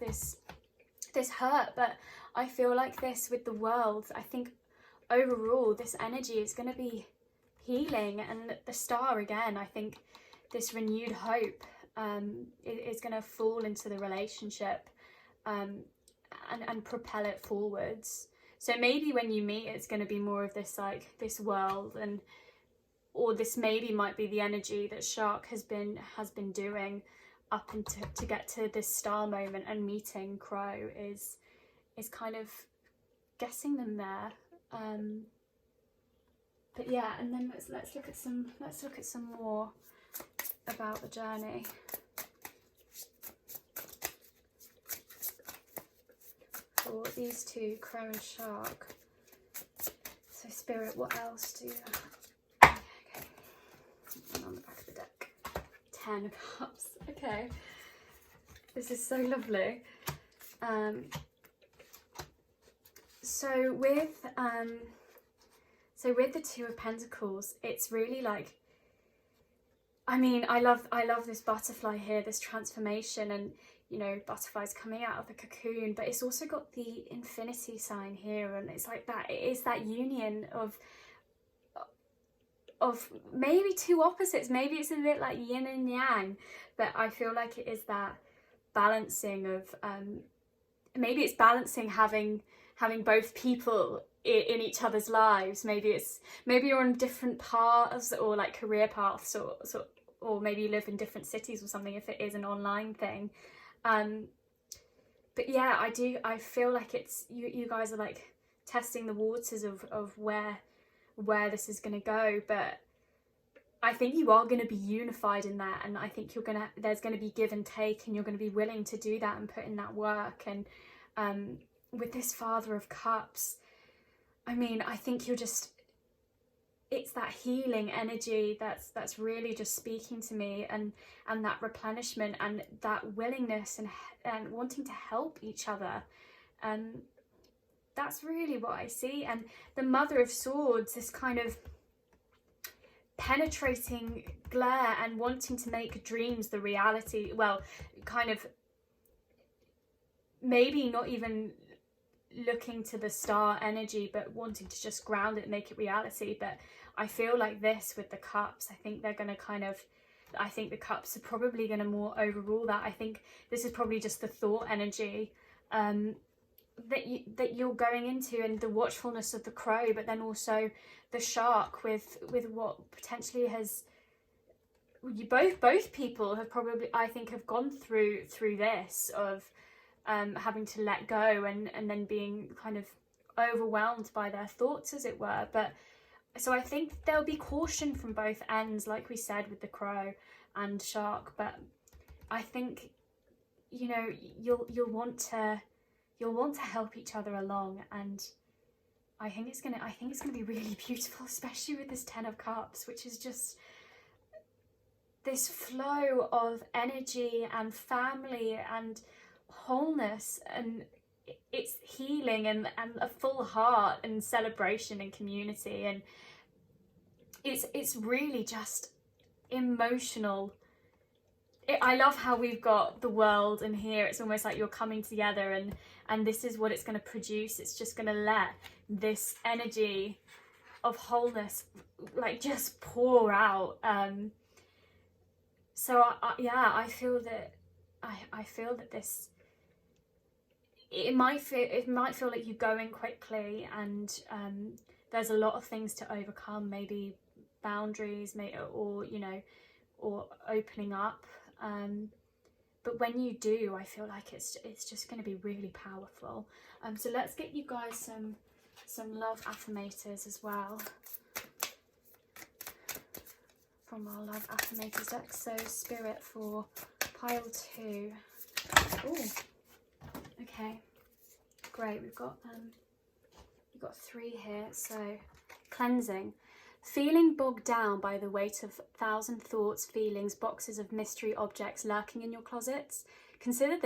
hurt. But I feel like this with the world, I think overall this energy is going to be healing, and the star again, I think this renewed hope is going to fall into the relationship, and propel it forwards. So maybe when you meet, it's going to be more of this, like, this world, or this maybe might be the energy that Shark has been doing up into to get to this star moment, and meeting Crow is kind of getting them there. But yeah, and then let's look at some more about the journey. For these two, Crow and Shark. So Spirit, what else do you have? Okay, on the back of the deck, 10 of Cups. Okay, this is so lovely. So with the Two of Pentacles, it's really like, I mean, I love this butterfly here, this transformation, and you know, butterflies coming out of the cocoon, but it's also got the infinity sign here, and it's like that, it is that union of maybe two opposites, maybe it's a bit like yin and yang, but I feel like it is that balancing of, maybe it's balancing having both people in each other's lives. Maybe you're on different paths, or like career paths, or maybe you live in different cities or something, if it is an online thing. But yeah, I feel like it's you guys are like testing the waters of where this is going to go, but I think you are going to be unified in that, and I think there's going to be give and take, and you're going to be willing to do that and put in that work. And with this Father of Cups, I mean, I think you're just it's that healing energy that's really just speaking to me, and that replenishment and that willingness and wanting to help each other. That's really what I see. And the Mother of Swords, this kind of penetrating glare and wanting to make dreams the reality. Well, kind of maybe not even looking to the star energy, but wanting to just ground it and make it reality. But I feel like this with the cups, I think they're going to I think the cups are probably going to more overrule that. I think this is probably just the thought energy that you're going into, and the watchfulness of the crow, but then also the shark with what potentially has both people have probably, I think, have gone through this of having to let go and then being kind of overwhelmed by their thoughts, as it were. But so I think there'll be caution from both ends, like we said with the crow and shark. But I think, you know, you'll want to help each other along, and I think it's gonna be really beautiful, especially with this Ten of Cups, which is just this flow of energy and family and wholeness, and it's healing and a full heart and celebration and community, and it's really just emotional. I love how we've got the world, and here it's almost like you're coming together, and this is what it's going to produce. It's just going to let this energy of wholeness like just pour out. So I feel that I feel that this, it might feel like you're going quickly, and there's a lot of things to overcome, maybe boundaries, or you know, or opening up. But when you do, I feel like it's just going to be really powerful. So let's get you guys some love affirmators as well from our love affirmators deck. So Spirit for pile 2. Oh, okay, great. We've got 3 here. So cleansing. Feeling bogged down by the weight of 1,000 thoughts, feelings, boxes of mystery objects lurking in your closets? Consider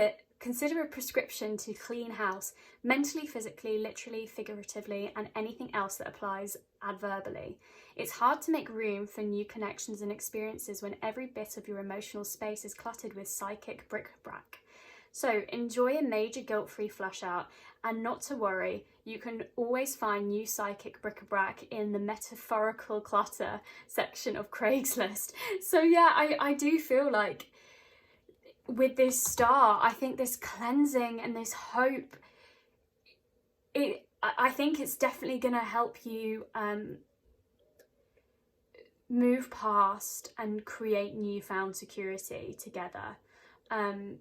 a prescription to clean house, mentally, physically, literally, figuratively, and anything else that applies adverbally. It's hard to make room for new connections and experiences when every bit of your emotional space is cluttered with psychic bric-a-brac. So enjoy a major guilt-free flush out, and not to worry, you can always find new psychic bric-a-brac in the metaphorical clutter section of Craigslist. So yeah, I do feel like with this star, I think this cleansing and this hope, I think it's definitely going to help you move past and create newfound security together. And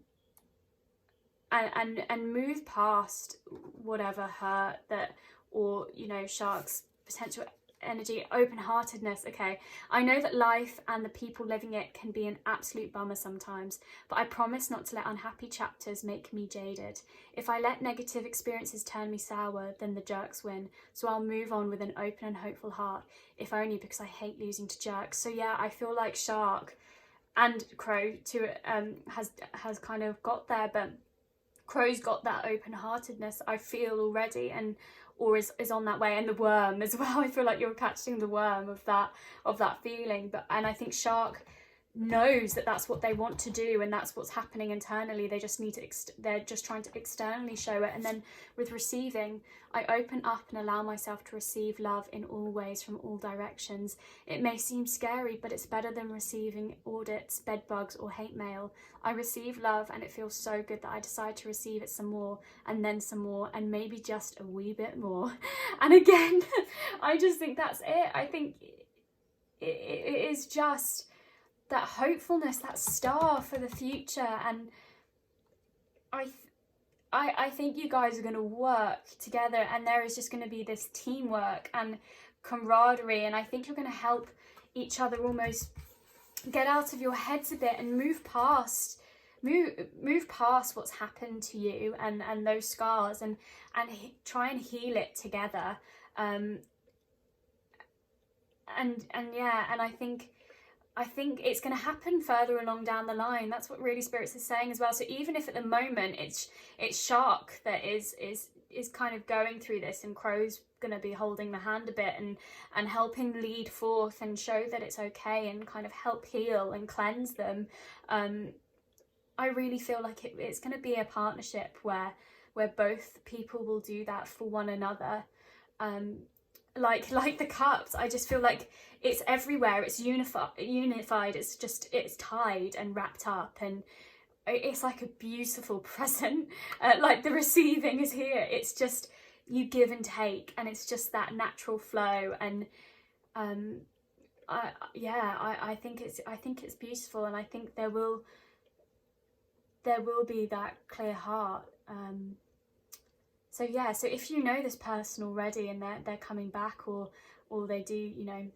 move past whatever hurt that, or you know, shark's potential energy, open-heartedness. Okay, I know that life and the people living it can be an absolute bummer sometimes, but I promise not to let unhappy chapters make me jaded. If I let negative experiences turn me sour, then the jerks win. So I'll move on with an open and hopeful heart, if only because I hate losing to jerks. So yeah, I feel like shark and crow too has kind of got there, but crow's got that open-heartedness, I feel already, or is on that way, and the worm as well. I feel like you're catching the worm of that feeling. And I think shark knows that that's what they want to do, and that's what's happening internally. They just need to they're just trying to externally show it. And then with receiving, I open up and allow myself to receive love in all ways, from all directions. It may seem scary, but it's better than receiving audits, bed bugs, or hate mail. I receive love, and it feels so good that I decide to receive it some more, and then some more, and maybe just a wee bit more. And again, I just think that's it. I think it is just that hopefulness, that star for the future. And I think you guys are going to work together, and there is just going to be this teamwork and camaraderie, and I think you're going to help each other almost get out of your heads a bit and move past what's happened to you and those scars, and try and heal it together. And and I think it's going to happen further along down the line. That's what really Spirits is saying as well. So even if at the moment it's Shark that is kind of going through this, and Crow's going to be holding the hand a bit and helping lead forth and show that it's okay and kind of help heal and cleanse them, I really feel like it's going to be a partnership where both people will do that for one another. Like the cups, I just feel like it's everywhere, it's unified, it's tied and wrapped up, and it's like a beautiful present. Like the receiving is here, it's just you give and take, and it's just that natural flow. And I think it's beautiful, and I think there will be that clear heart. So if you know this person already and they're coming back, or they do, you know,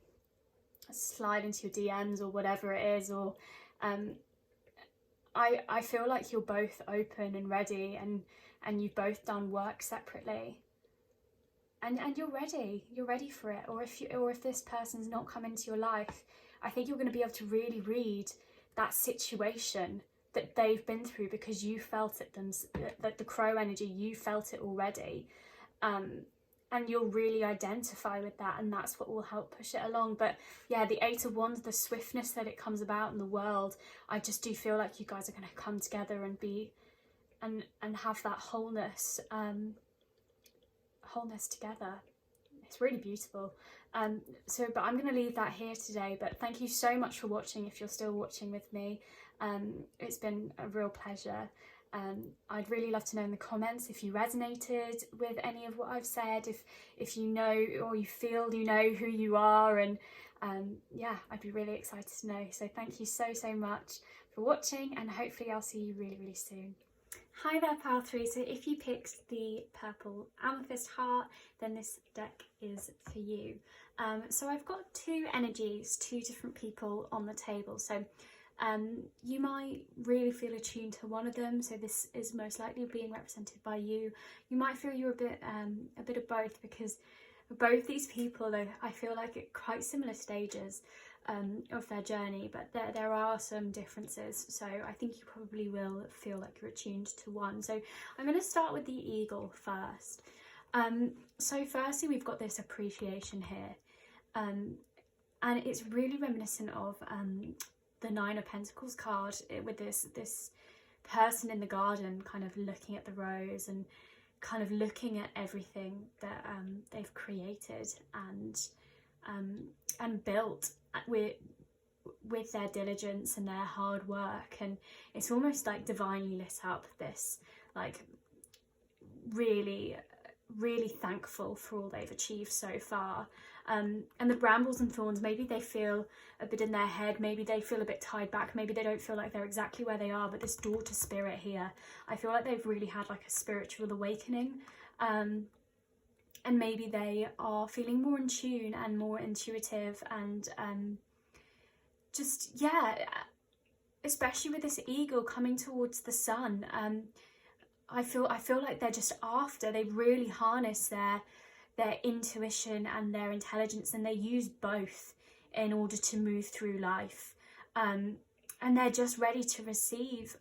slide into your DMs or whatever it is, or I feel like you're both open and ready, and you've both done work separately, and you're ready for it. Or if this person's not come into your life, I think you're going to be able to really read that situation that they've been through, because you felt it, that the Crow energy, you felt it already, and you'll really identify with that, and that's what will help push it along. But yeah, the Eight of Wands, the swiftness that it comes about in the world, I just do feel like you guys are going to come together and be and have that wholeness together. It's really beautiful. But I'm going to leave that here today, but thank you so much for watching, if you're still watching with me. It's been a real pleasure. I'd really love to know in the comments if you resonated with any of what I've said, if you know, or you feel you know who you are, and I'd be really excited to know. So thank you so much for watching, and hopefully I'll see you really soon. Hi there, Pile 3. So if you picked the purple amethyst heart, then this deck is for you. So I've got two energies, two different people on the table. So you might really feel attuned to one of them, so this is most likely being represented by you. You might feel you're a bit of both, because both these people are, I feel like, at quite similar stages of their journey, but there are some differences, so I think you probably will feel like you're attuned to one. So I'm going to start with the eagle first. So firstly, we've got this appreciation here, and it's really reminiscent of the Nine of Pentacles card, with this person in the garden kind of looking at the rose and kind of looking at everything that they've created and built with their diligence and their hard work. And it's almost like divinely lit up, this like really thankful for all they've achieved so far. And the brambles and thorns, maybe they feel a bit in their head, maybe they feel a bit tied back, maybe they don't feel like they're exactly where they are, but this daughter spirit here, I feel like they've really had like a spiritual awakening, and maybe they are feeling more in tune and more intuitive, and especially with this eagle coming towards the sun, I feel like they're just they really harness their intuition and their intelligence, and they use both in order to move through life, and they're just ready to receive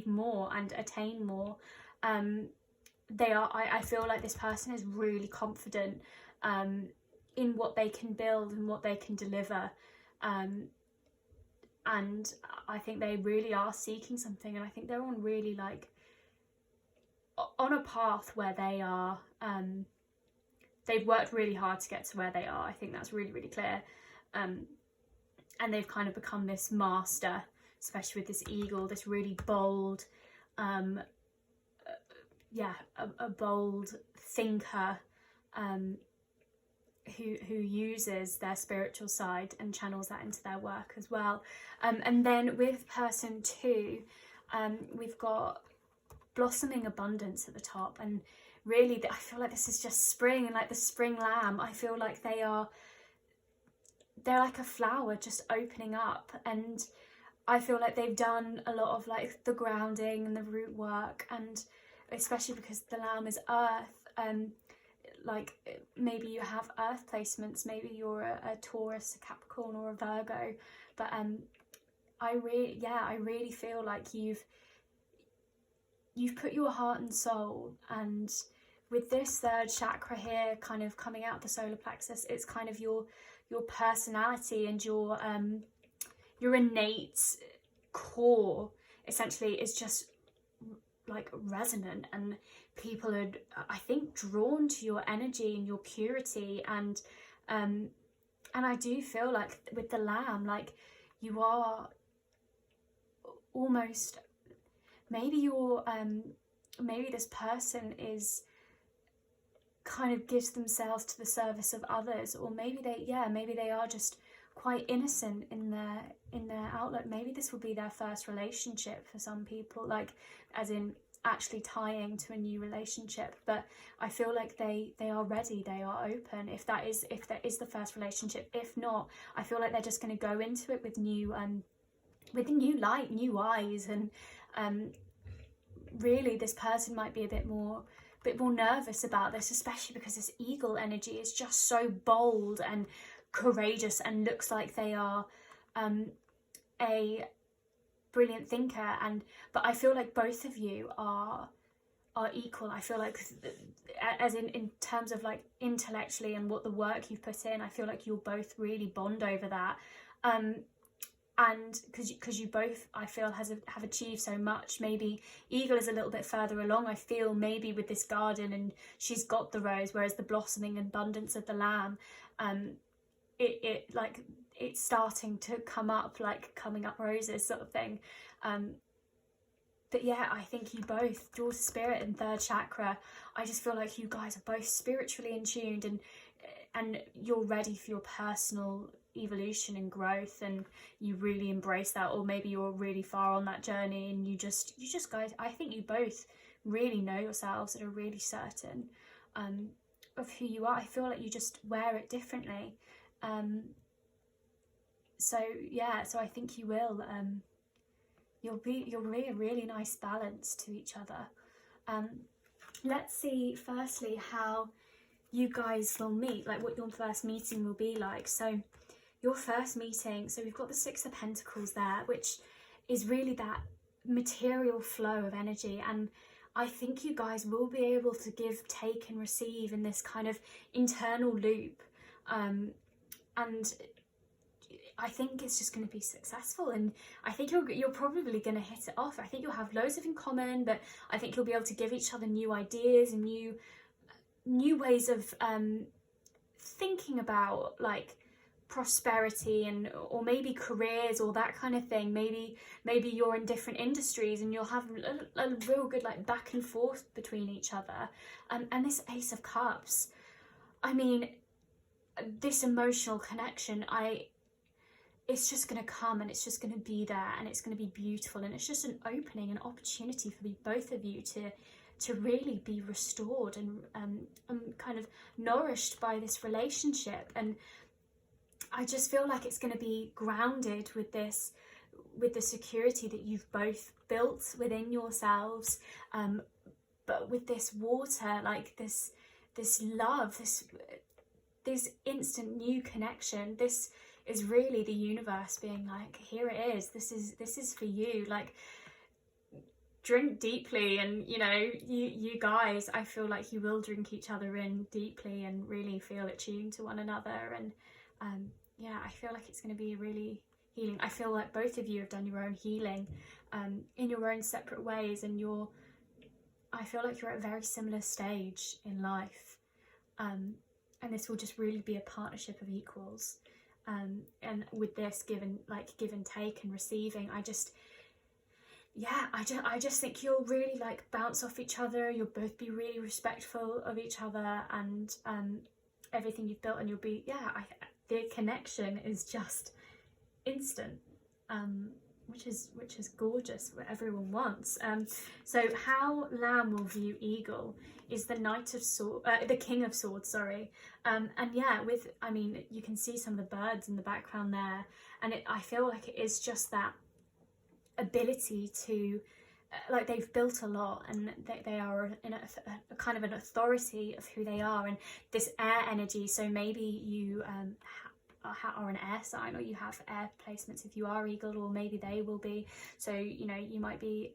more and attain more. I feel like this person is really confident in what they can build and what they can deliver, and I think they really are seeking something, and I think they're on really like on a path where they are they've worked really hard to get to where they are. I think that's really clear, and they've kind of become this master, especially with this eagle, this really bold a bold thinker who uses their spiritual side and channels that into their work as well. And then with person 2, we've got blossoming abundance at the top, and really I feel like this is just spring, and like the spring lamb, I feel like they're like a flower just opening up, and I feel like they've done a lot of like the grounding and the root work, and especially because the lamb is earth, like maybe you have earth placements, maybe you're a Taurus, a Capricorn or a Virgo, but I really feel like you've put your heart and soul, and with this third chakra here kind of coming out of the solar plexus, it's kind of your personality and your innate core essentially is just like resonant, and people are, I think, drawn to your energy and your purity, and I do feel like with the Lamb, like you are almost, maybe you're maybe this person is kind of gives themselves to the service of others, or maybe they are just quite innocent in their outlook. Maybe this will be their first relationship for some people, like as in actually tying to a new relationship. But I feel like they are ready, they are open, if that is the first relationship. If not, I feel like they're just going to go into it with new new light, new eyes, and really this person might be a bit more nervous about this, especially because this eagle energy is just so bold and courageous and looks like they are a brilliant thinker, but I feel like both of you are equal. I feel like, as in terms of like intellectually and what the work you've put in, I feel like you'll both really bond over that, and because you both, I feel, have achieved so much. Maybe Eagle is a little bit further along, I feel, maybe with this garden, and she's got the rose, whereas the blossoming abundance of the Lamb, it like it's starting to come up, like coming up roses sort of thing. But yeah, I think you both, daughter spirit and third chakra, I just feel like you guys are both spiritually in tuned, and you're ready for your personal evolution and growth, and you really embrace that. Or maybe you're really far on that journey and you just guys, I think you both really know yourselves and are really certain of who you are. I feel like you just wear it differently. So yeah, so I think you will you'll be a really nice balance to each other. Let's see firstly how you guys will meet, like what your first meeting will be like. So your first meeting, so we've got the Six of Pentacles there, which is really that material flow of energy, and I think you guys will be able to give, take and receive in this kind of internal loop, and I think it's just going to be successful, and I think you're probably going to hit it off. I think you'll have loads of in common, but I think you'll be able to give each other new ideas and new ways of thinking about like prosperity, and or maybe careers or that kind of thing. Maybe you're in different industries and you'll have a real good like back and forth between each other. And this Ace of Cups, I mean, this emotional connection, it's just going to come, and it's just going to be there, and it's going to be beautiful, and it's just an opening, an opportunity for both of you to really be restored and kind of nourished by this relationship. And I just feel like it's going to be grounded with the security that you've both built within yourselves, but with this water, like this love, this instant new connection. This is really the universe being like, here it is, this is for you. Like, drink deeply, and you guys, I feel like you will drink each other in deeply and really feel attuned to one another. And yeah, I feel like it's going to be really healing. I feel like both of you have done your own healing in your own separate ways, and I feel like you're at a very similar stage in life, and this will just really be a partnership of equals. And with this give and take and receiving, I just think you'll really like bounce off each other. You'll both be really respectful of each other, and everything you've built, and you'll be, the connection is just instant, which is gorgeous, what everyone wants. So how Lamb will view Eagle is the Knight of Swords, the King of Swords, sorry. And yeah, you can see some of the birds in the background there, and I feel like it is just that ability to like they've built a lot, and they are in a kind of an authority of who they are, and this air energy. So maybe you are an air sign, or you have air placements if you are eagle, or maybe they will be. So you know, you might be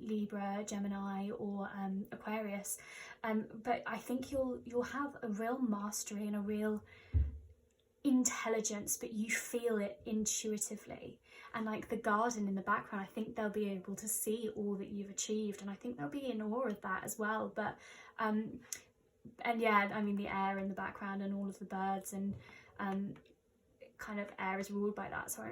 Libra, Gemini, or Aquarius, but I think you'll have a real mastery and a real intelligence, but you feel it intuitively. And like the garden in the background, I think they'll be able to see all that you've achieved, and I think they'll be in awe of that as well. But and yeah, I mean, the air in the background and all of the birds, and kind of air is ruled by that. So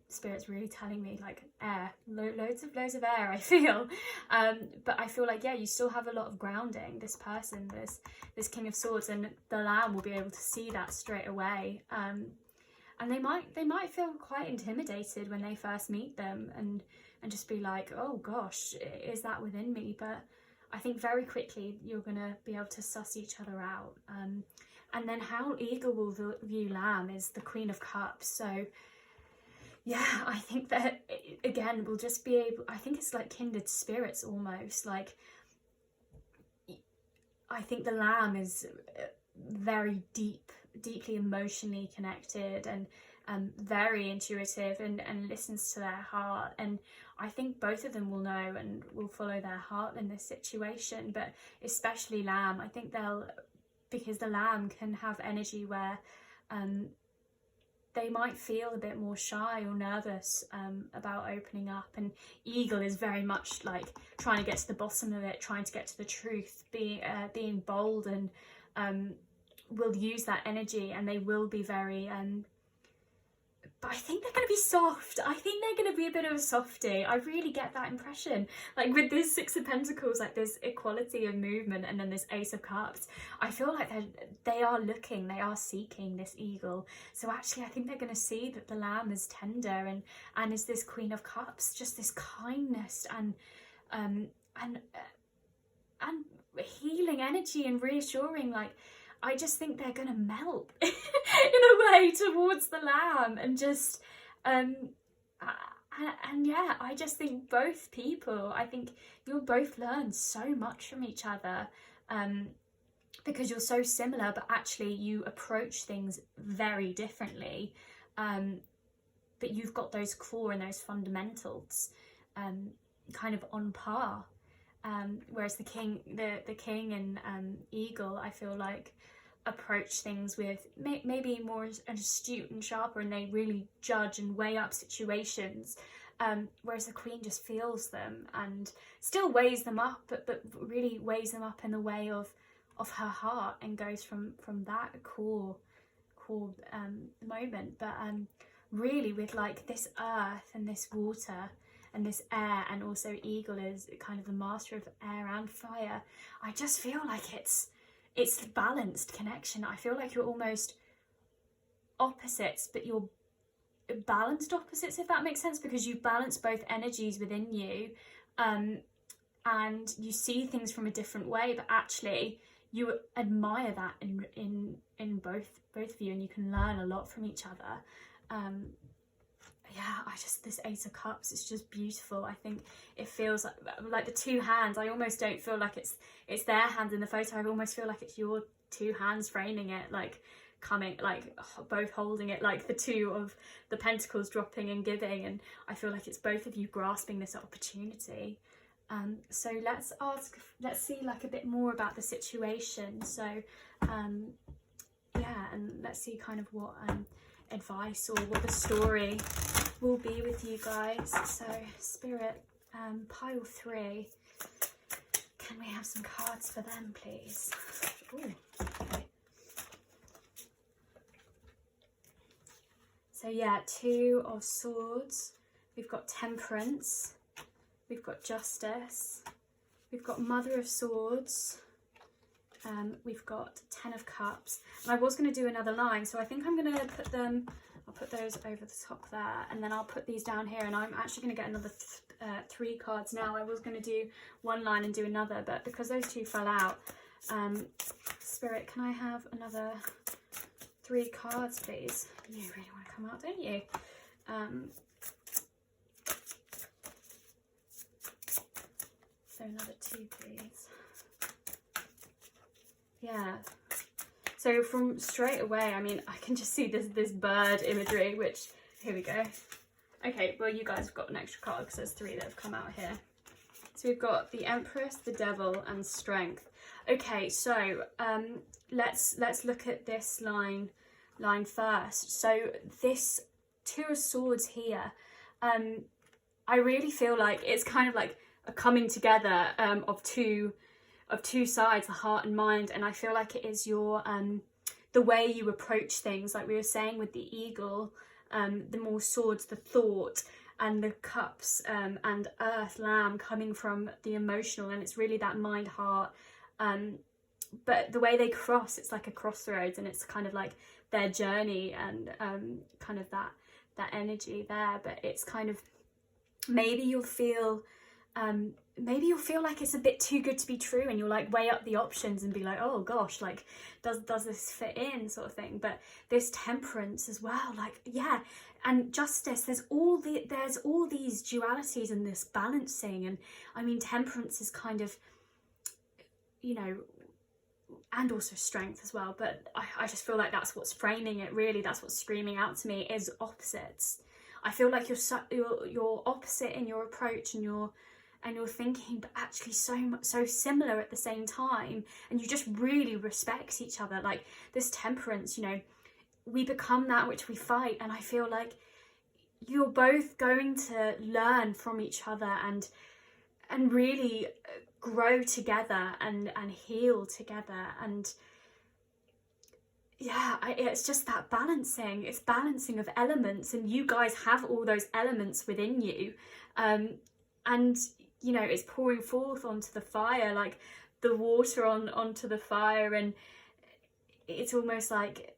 Spirit's really telling me like air, loads of air, I feel. But I feel like, yeah, you still have a lot of grounding. This person, this King of Swords, and the Lamb will be able to see that straight away. And they might feel quite intimidated when they first meet them, and just be like, oh gosh, is that within me? But I think very quickly you're gonna be able to suss each other out. And then how Eagle will view Lamb is the Queen of Cups. So yeah, I think that, again, we'll just be able, I think it's like kindred spirits almost. Like, I think the Lamb is very deeply emotionally connected, and very intuitive, and listens to their heart. And I think both of them will know and will follow their heart in this situation, but especially Lamb. I think because the Lamb can have energy where they might feel a bit more shy or nervous about opening up, and Eagle is very much like trying to get to the bottom of it, trying to get to the truth, being bold, and will use that energy, and they will be very but I think they're going to be soft. I think they're going to be a bit of a softie. I really get that impression. Like with this Six of Pentacles, like this equality of movement, and then this Ace of Cups, I feel like they are seeking this Eagle. So actually I think they're going to see that the Lamb is tender, and is this Queen of Cups, just this kindness and healing energy, and reassuring. Like, I just think they're gonna melt in a way towards the Lamb, and just and yeah, I just think both people, I think you'll both learn so much from each other, because you're so similar, but actually you approach things very differently, but you've got those core and those fundamentals kind of on par. Whereas the king and Eagle, I feel like, approach things with maybe more astute and sharper, and they really judge and weigh up situations. Whereas the Queen just feels them and still weighs them up, but really weighs them up in the way of her heart, and goes from that core moment. But really with like this earth and this water and this air, and also Eagle is kind of the master of air and fire, I just feel like it's balanced connection. I feel like you're almost opposites, but you're balanced opposites, if that makes sense, because you balance both energies within you, and you see things from a different way, but actually you admire that in both of you, and you can learn a lot from each other. Yeah, this Ace of Cups, it's just beautiful. I think it feels like the two hands, I almost don't feel like it's their hands in the photo. I almost feel like it's your two hands framing it, like coming, like both holding it, like the two of the pentacles dropping and giving, and I feel like it's both of you grasping this opportunity. So let's see like a bit more about the situation. So yeah, and let's see kind of what advice or what the story will be with you guys. So Spirit, pile 3, can we have some cards for them, please? Ooh, okay. So yeah, 2 of Swords, we've got Temperance, we've got Justice, we've got Mother of Swords, we've got 10 of Cups, and I was going to do another line, so I think I'm going to put them, I'll put those over the top there, and then I'll put these down here, and I'm actually going to get another 3 cards now. I was going to do one line and do another, but because those 2 fell out, Spirit, can I have another 3 cards, please? You really want to come out, don't you? So another 2, please. Yeah. So from straight away, I mean, I can just see this bird imagery, which, here we go. Okay, well, you guys have got an extra card because there's 3 that have come out here. So we've got the Empress, the Devil, and Strength. Okay, so let's look at this line first. So this 2 of Swords here, I really feel like it's kind of like a coming together of two sides, the heart and mind, and I feel like it is your the way you approach things, like we were saying with the eagle, the more swords, the thought, and the cups and earth, lamb, coming from the emotional, and it's really that mind, heart, but the way they cross, it's like a crossroads, and it's kind of like their journey, and kind of that energy there. But it's kind of, maybe you'll feel like it's a bit too good to be true, and you'll like weigh up the options and be like, oh gosh, like does this fit in, sort of thing. But this Temperance as well, like, yeah, and Justice, there's all these dualities and this balancing. And I mean, Temperance is kind of, you know, and also Strength as well, but I just feel like that's what's framing it, really. That's what's screaming out to me, is opposites. I feel like you're opposite in your approach and your thinking, but actually so similar at the same time, and you just really respect each other. Like this Temperance, you know, we become that which we fight, and I feel like you're both going to learn from each other and really grow together and heal together. And yeah, it's just that balancing. It's balancing of elements, and you guys have all those elements within you, and you know, it's pouring forth onto the fire, like the water onto the fire, and it's almost like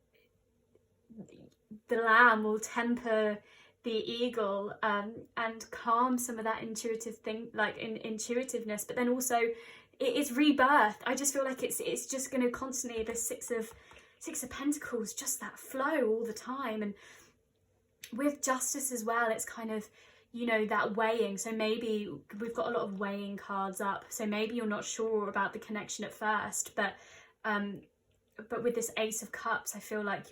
the lamb will temper the eagle and calm some of that intuitive thing, like intuitiveness, but then also it's rebirth. I just feel like it's just going to constantly, the Six of Pentacles, just that flow all the time. And with Justice as well, it's kind of, you know, that weighing. So maybe we've got a lot of weighing cards up, so maybe you're not sure about the connection at first, but with this Ace of Cups, I feel like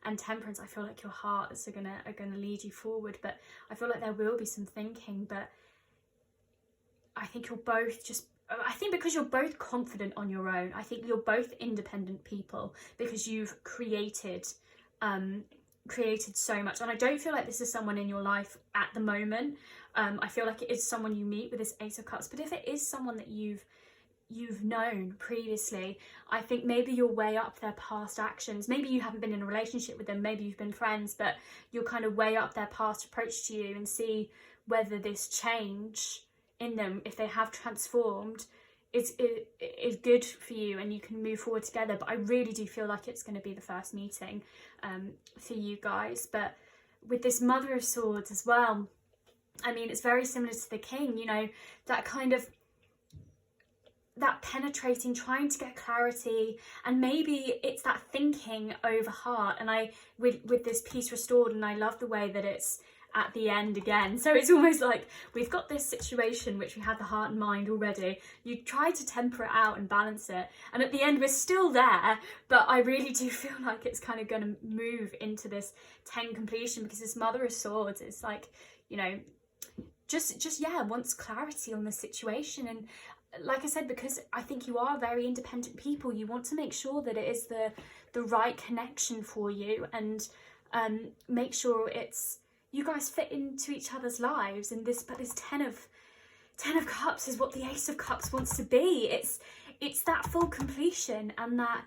and Temperance, I feel like your hearts are gonna lead you forward. But I feel like there will be some thinking, but I think you're both because you're both confident on your own. I think you're both independent people because you've created so much. And I don't feel like this is someone in your life at the moment. I feel like it is someone you meet with this Ace of Cups. But if it is someone that you've known previously, I think maybe you'll weigh up their past actions. Maybe you haven't been in a relationship with them, maybe you've been friends, but you'll kind of weigh up their past approach to you and see whether this change in them, if they have transformed, is good for you and you can move forward together. But I really do feel like it's going to be the first meeting for you guys. But with this Mother of Swords as well, I mean, it's very similar to the King, you know, that kind of, that penetrating, trying to get clarity, and maybe it's that thinking over heart. And I with this Peace Restored, and I love the way that it's at the end again, so it's almost like we've got this situation which we had the heart and mind already, you try to temper it out and balance it, and at the end we're still there. But I really do feel like it's kind of going to move into this 10 completion, because this Mother of Swords is like, you know, just yeah, wants clarity on the situation. And like I said, because I think you are very independent people, you want to make sure that it is the right connection for you, and make sure it's, you guys fit into each other's lives. And this 10 of Cups is what the Ace of Cups wants to be. It's that full completion and that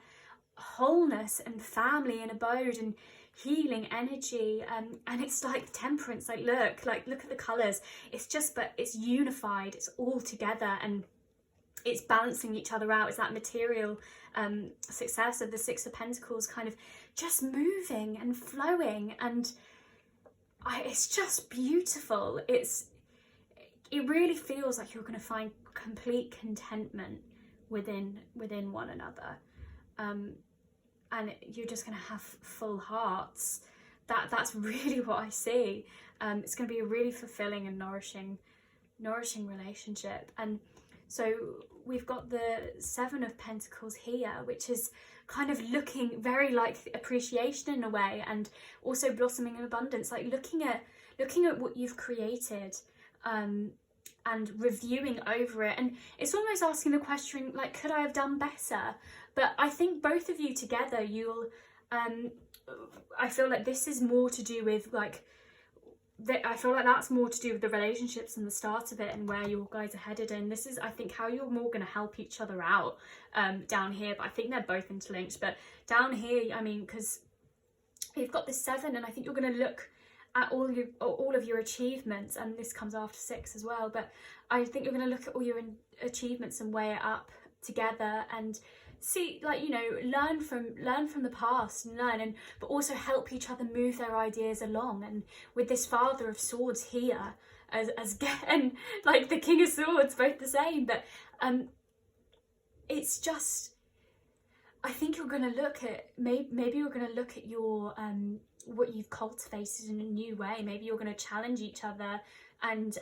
wholeness and family and abode and healing energy, and it's like Temperance, like look at the colours, it's just, but it's unified, it's all together, and it's balancing each other out. It's that material success of the Six of Pentacles, kind of just moving and flowing, and it's just beautiful. It really feels like you're going to find complete contentment within one another, and you're just going to have full hearts. That's really what I see. It's going to be a really fulfilling and nourishing relationship. And So we've got the Seven of Pentacles here, which is kind of looking very like appreciation in a way, and also blossoming in abundance, like looking at what you've created, and reviewing over it. And it's almost asking the question, like, could I have done better? But I think both of you together, you'll I feel like this is more to do with like I feel like that's more to do with the relationships and the start of it and where you guys are headed. And this is, I think, how you're more going to help each other out down here. But I think they're both interlinked. But down here, I mean, because you've got the Seven, and I think you're going to look at all of your achievements, and this comes after Six as well. But I think you're going to look at all your achievements and weigh it up together and see, like, you know, learn from the past and but also help each other move their ideas along. And with this Father of Swords here, as again, like the King of Swords, both the same, but it's just, I think you're going to look at maybe you're going to look at your what you've cultivated in a new way. Maybe you're going to challenge each other and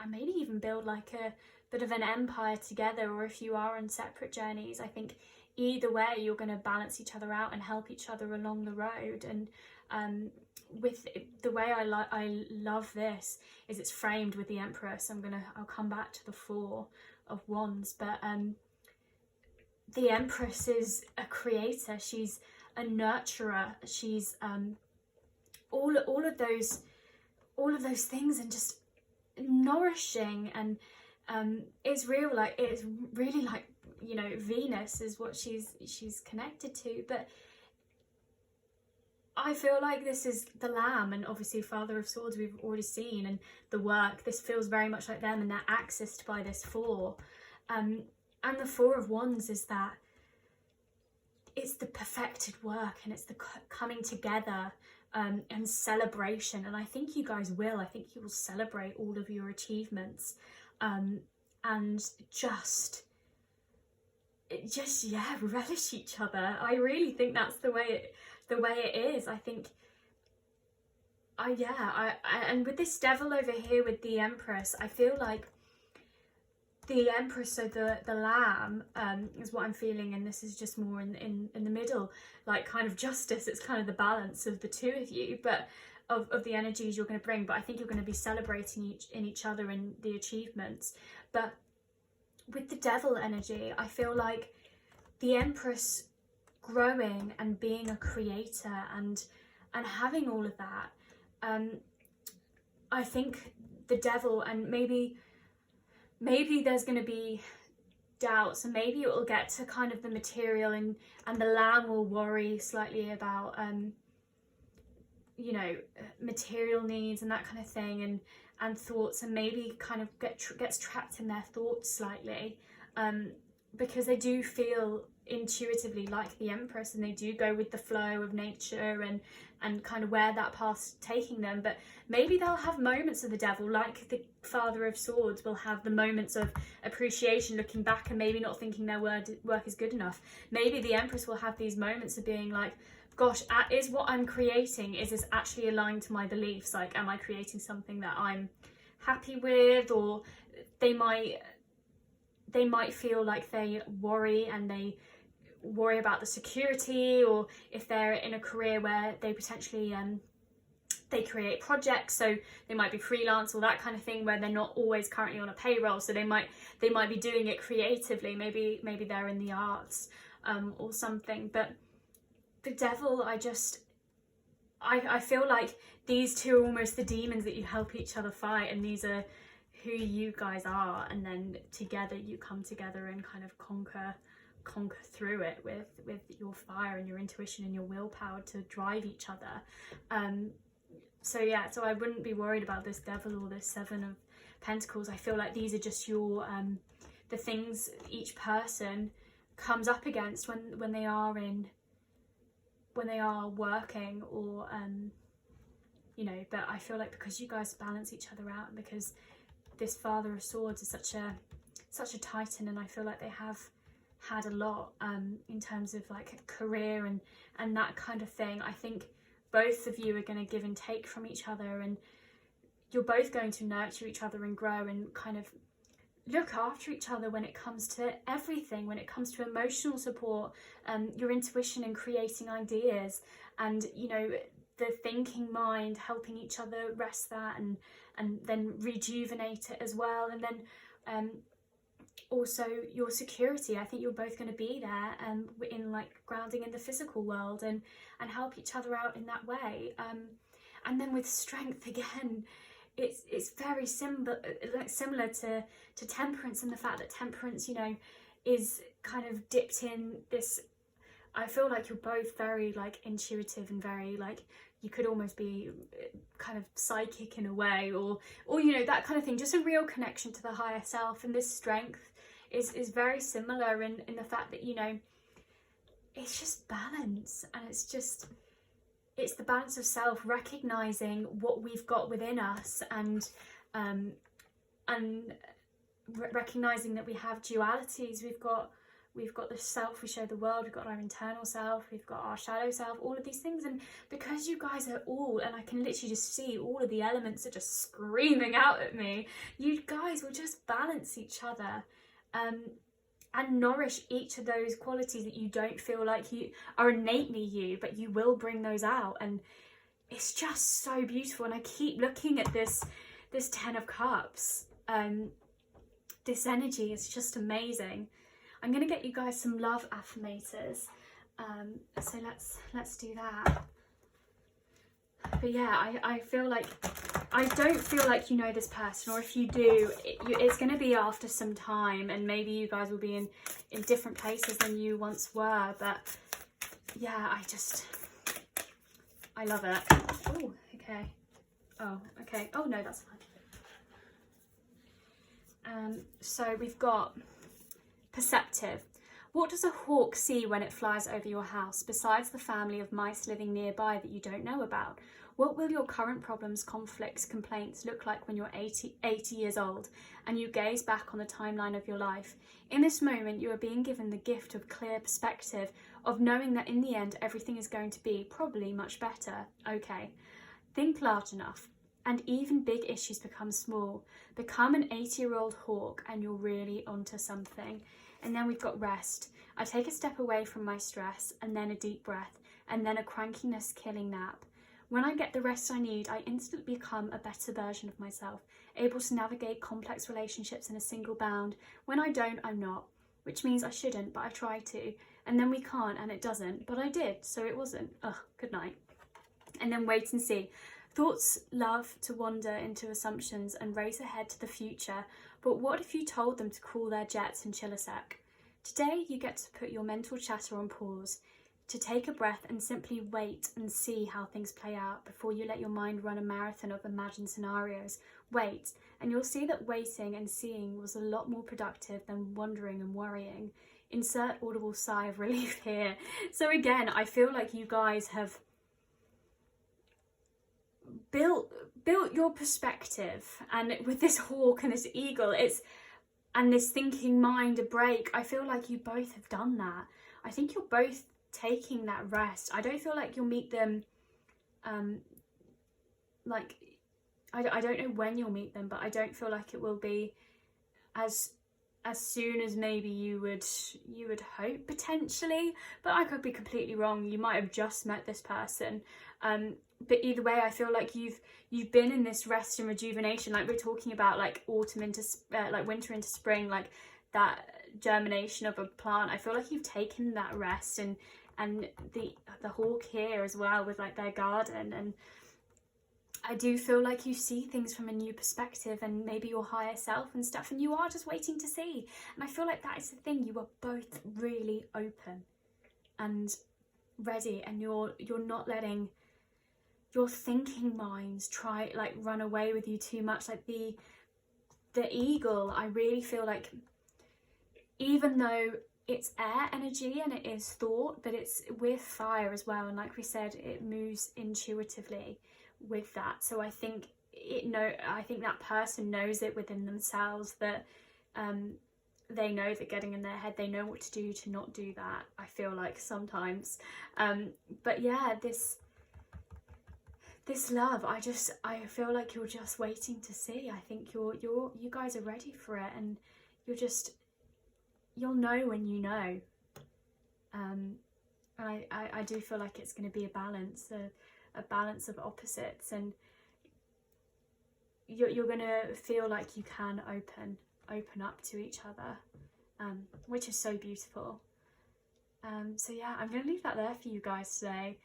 maybe even build like a bit of an empire together. Or if you are on separate journeys, I think either way you're going to balance each other out and help each other along the road. And with the way I love this is it's framed with the Empress. I'll come back to the Four of Wands, but the Empress is a creator, she's a nurturer, she's all of those things, and just nourishing. And it's real, like it's really like, you know, Venus is what she's connected to. But I feel like this is the Lamb, and obviously Father of Swords we've already seen, and the work, this feels very much like them, and they're accessed by this Four. And the Four of Wands is that it's the perfected work, and it's the coming together and celebration. And I think you guys will. I think you will celebrate all of your achievements and just relish each other. I really think that's the way it is. I think and with this Devil over here with the Empress, I feel like the Empress, so the Lamb is what I'm feeling, and this is just more in the middle, like kind of justice. It's kind of the balance of the two of you, but of the energies you're going to bring. But I think you're going to be celebrating each other and the achievements. But with the Devil energy, I feel like the Empress growing and being a creator and having all of that. I think the Devil, and maybe there's going to be doubts, and maybe it will get to kind of the material, and the Lamb will worry slightly about you know, material needs and that kind of thing, and thoughts, and maybe kind of gets trapped in their thoughts slightly, because they do feel intuitively like the Empress, and they do go with the flow of nature and kind of where that path's taking them. But maybe they'll have moments of the Devil, like the Father of Swords will have the moments of appreciation, looking back and maybe not thinking their work is good enough. Maybe the Empress will have these moments of being like, gosh, is what I'm creating, is this actually aligned to my beliefs? Like, am I creating something that I'm happy with? Or they might feel like they worry, and they worry about the security, or if they're in a career where they potentially they create projects, so they might be freelance or that kind of thing, where they're not always currently on a payroll, so they might be doing it creatively. Maybe they're in the arts or something. But the Devil, I feel like these two are almost the demons that you help each other fight, and these are who you guys are, and then together you come together and kind of conquer through it with your fire and your intuition and your willpower to drive each other. So I wouldn't be worried about this Devil or this Seven of Pentacles. I feel like these are just your the things each person comes up against when they are working, or you know. But I feel like because you guys balance each other out, and because this Father of Swords is such a titan, and I feel like they have had a lot in terms of like career and that kind of thing. I think both of you are going to give and take from each other, and you're both going to nurture each other and grow and kind of look after each other when it comes to everything, when it comes to emotional support, your intuition and creating ideas, and you know, the thinking mind, helping each other rest that and then rejuvenate it as well. And then also your security. I think you're both going to be there in like grounding in the physical world and help each other out in that way. And then with strength again, it's very similar to temperance, and the fact that temperance, you know, is kind of dipped in this. I feel like you're both very like intuitive and very like, you could almost be kind of psychic in a way, or you know, that kind of thing, just a real connection to the higher self. And this strength is very similar in the fact that, you know, it's just balance, and it's the balance of self, recognizing what we've got within us, and recognizing that we have dualities. We've got the self we show the world, we've got our internal self, we've got our shadow self, all of these things. And because you guys are all, and I can literally just see all of the elements are just screaming out at me, you guys will just balance each other and nourish each of those qualities that you don't feel like you are innately you, but you will bring those out. And it's just so beautiful. And I keep looking at this 10 of Cups. This energy is just amazing. I'm going to get you guys some love affirmators. So let's do that. But yeah, I feel like, I don't feel like you know this person, or if you do, it's going to be after some time, and maybe you guys will be in different places than you once were. But yeah, I love it. Oh, okay. Oh, okay. Oh no, that's fine. So we've got perceptive. What does a hawk see when it flies over your house, besides the family of mice living nearby that you don't know about? What will your current problems, conflicts, complaints look like when you're 80 years old and you gaze back on the timeline of your life? In this moment, you are being given the gift of clear perspective, of knowing that in the end, everything is going to be probably much better. Okay, think large enough, and even big issues become small. Become an 80-year-old hawk and you're really onto something. And then we've got rest. I take a step away from my stress, and then a deep breath, and then a crankiness killing nap. When I get the rest I need, I instantly become a better version of myself, able to navigate complex relationships in a single bound. When I don't, I'm not, which means I shouldn't, but I try to. And then we can't, and it doesn't, but I did, so it wasn't. Ugh, good night. And then wait and see. Thoughts love to wander into assumptions and race ahead to the future, but what if you told them to cool their jets and chill a sec? Today you get to put your mental chatter on pause, to take a breath and simply wait and see how things play out before you let your mind run a marathon of imagined scenarios. Wait, and you'll see that waiting and seeing was a lot more productive than wondering and worrying. Insert audible sigh of relief here. So again, I feel like you guys have built your perspective, and with this hawk and this eagle, and this thinking mind a break, I feel like you both have done that. I think you're both taking that rest. I don't feel like you'll meet them like I don't know when you'll meet them, but I don't feel like it will be as soon as maybe you would hope, potentially, but I could be completely wrong. You might have just met this person, but either way, I feel like you've been in this rest and rejuvenation, like we're talking about, like autumn into like winter into spring, like that germination of a plant. I feel like you've taken that rest, and the hawk here as well with like their garden, and I do feel like you see things from a new perspective, and maybe your higher self and stuff, and you are just waiting to see. And I feel like that is the thing, you are both really open and ready, and you're not letting your thinking minds try like run away with you too much. Like the eagle, I really feel like, even though it's air energy and it is thought, but it's with fire as well, and like we said, it moves intuitively with that. So I think that person knows it within themselves, that they know that getting in their head, they know what to do to not do that, I feel like sometimes. But yeah, this love, I feel like you're just waiting to see. I think you guys are ready for it, and you'll know when you know. I do feel like it's going to be a balance of opposites, and you're going to feel like you can open up to each other, which is so beautiful. So yeah, I'm going to leave that there for you guys today.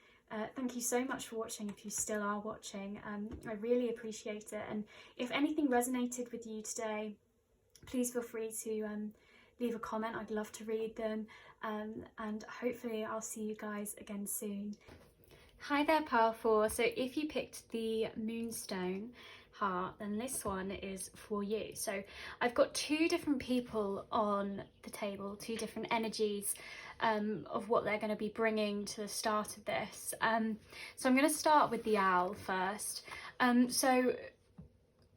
Thank you so much for watching, if you still are watching. I really appreciate it, and if anything resonated with you today, please feel free to leave a comment. I'd love to read them, and hopefully I'll see you guys again soon. Hi there, Powerful. So if you picked the Moonstone heart, then this one is for you. So I've got two different people on the table, two different energies of what they're going to be bringing to the start of this. So I'm going to start with the owl first. So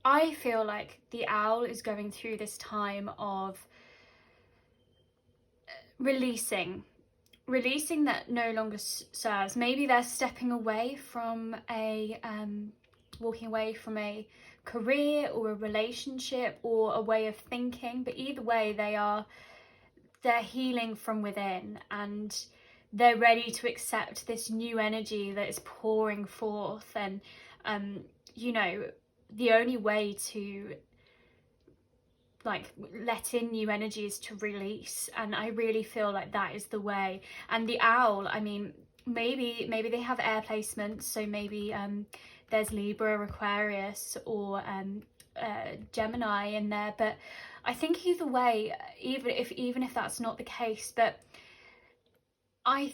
I feel like the owl is going through this time of releasing that no longer serves. Maybe they're stepping away from walking away from a career or a relationship or a way of thinking, but either way they're healing from within, and they're ready to accept this new energy that is pouring forth. And you know, the only way to like let in new energy is to release, and I really feel like that is the way. And the owl, I mean, maybe they have air placements, so maybe there's Libra, Aquarius, or Gemini in there, but I think either way, even if that's not the case, but I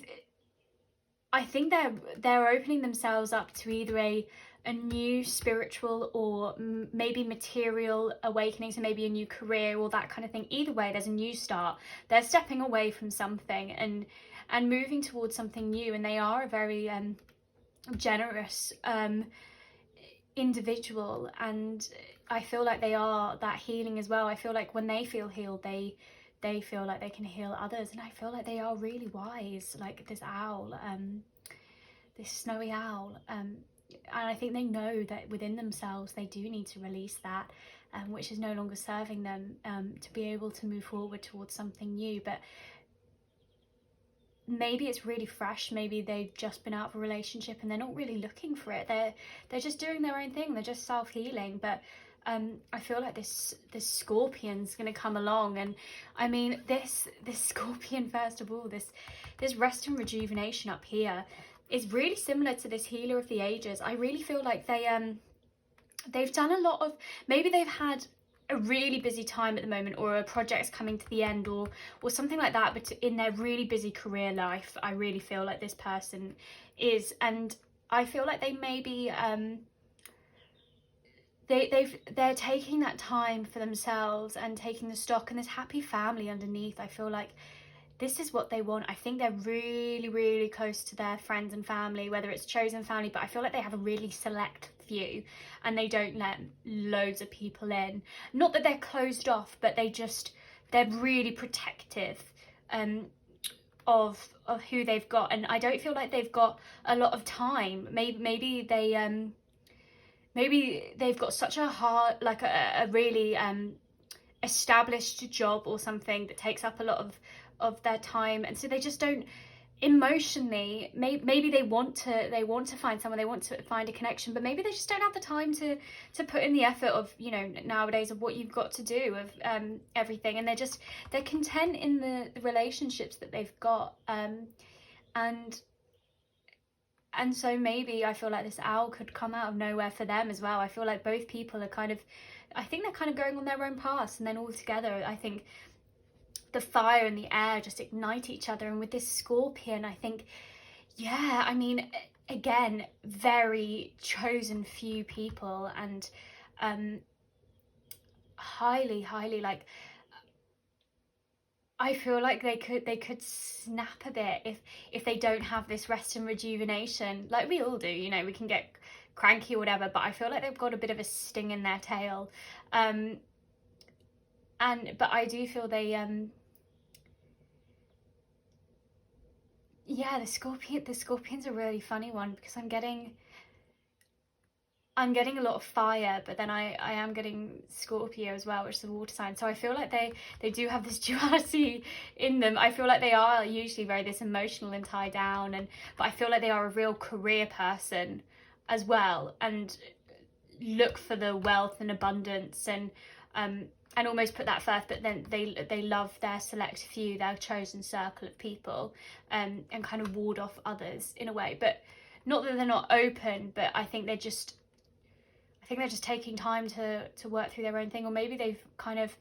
think they're opening themselves up to either a new spiritual or maybe material awakening, so maybe a new career or that kind of thing. Either way, there's a new start. They're stepping away from something and moving towards something new, and they are a very generous individual, and I feel like they are that healing as well. I feel like when they feel healed, they feel like they can heal others, and I feel like they are really wise, like this owl, this snowy owl, and I think they know that within themselves they do need to release that, which is no longer serving them, to be able to move forward towards something new. But maybe it's really fresh, maybe they've just been out of a relationship and they're not really looking for it, they're just doing their own thing, they're just self-healing. But I feel like this scorpion's going to come along, and I mean this scorpion, first of all, this rest and rejuvenation up here is really similar to this healer of the ages. I really feel like they've done a lot of, maybe they've had a really busy time at the moment, or a project's coming to the end, or something like that, but in their really busy career life, I really feel like this person is, and I feel like they maybe they're taking that time for themselves and taking the stock, and this happy family underneath. I feel like this is what they want. I think they're really, really close to their friends and family, whether it's chosen family, but I feel like they have a really select few, and they don't let loads of people in. Not that they're closed off, but they're really protective of who they've got, and I don't feel like they've got a lot of time. Maybe they've got such a hard, like a really established job or something that takes up a lot of their time, and so they just don't emotionally, maybe they want to find someone, they want to find a connection, but maybe they just don't have the time to put in the effort of, you know, nowadays, of what you've got to do, of everything, and they're content in the relationships that they've got, and so maybe I feel like this owl could come out of nowhere for them as well. I feel like both people are I think they're kind of going on their own paths, and then all together, I think the fire and the air just ignite each other. And with this scorpion, I think, yeah, I mean, again, very chosen few people, and highly, like, I feel like they could snap a bit if they don't have this rest and rejuvenation, like we all do, you know, we can get cranky or whatever, but I feel like they've got a bit of a sting in their tail, but I do feel they yeah, the scorpion's a really funny one, because I'm getting I'm getting a lot of fire, but then I am getting Scorpio as well, which is a water sign. So I feel like they do have this duality in them. I feel like they are usually very this emotional and tied down, but I feel like they are a real career person as well, and look for the wealth and abundance, and almost put that first, but then they love their select few, their chosen circle of people, and kind of ward off others in a way. But not that they're not open, but I think they're just taking time to work through their own thing, or maybe they've kind of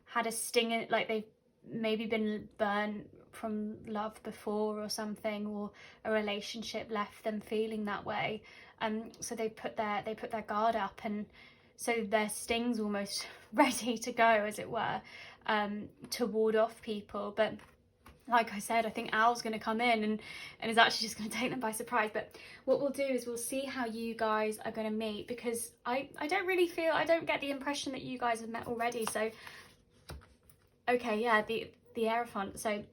had a sting in, like they've maybe been burnt from love before or something, or a relationship left them feeling that way. So they put their guard up, and so their sting's almost ready to go, as it were, to ward off people. But like I said, I think Owl's going to come in and is actually just going to take them by surprise. But what we'll do is we'll see how you guys are going to meet, because I don't get the impression that you guys have met already. So, okay, yeah, the Hierophant. So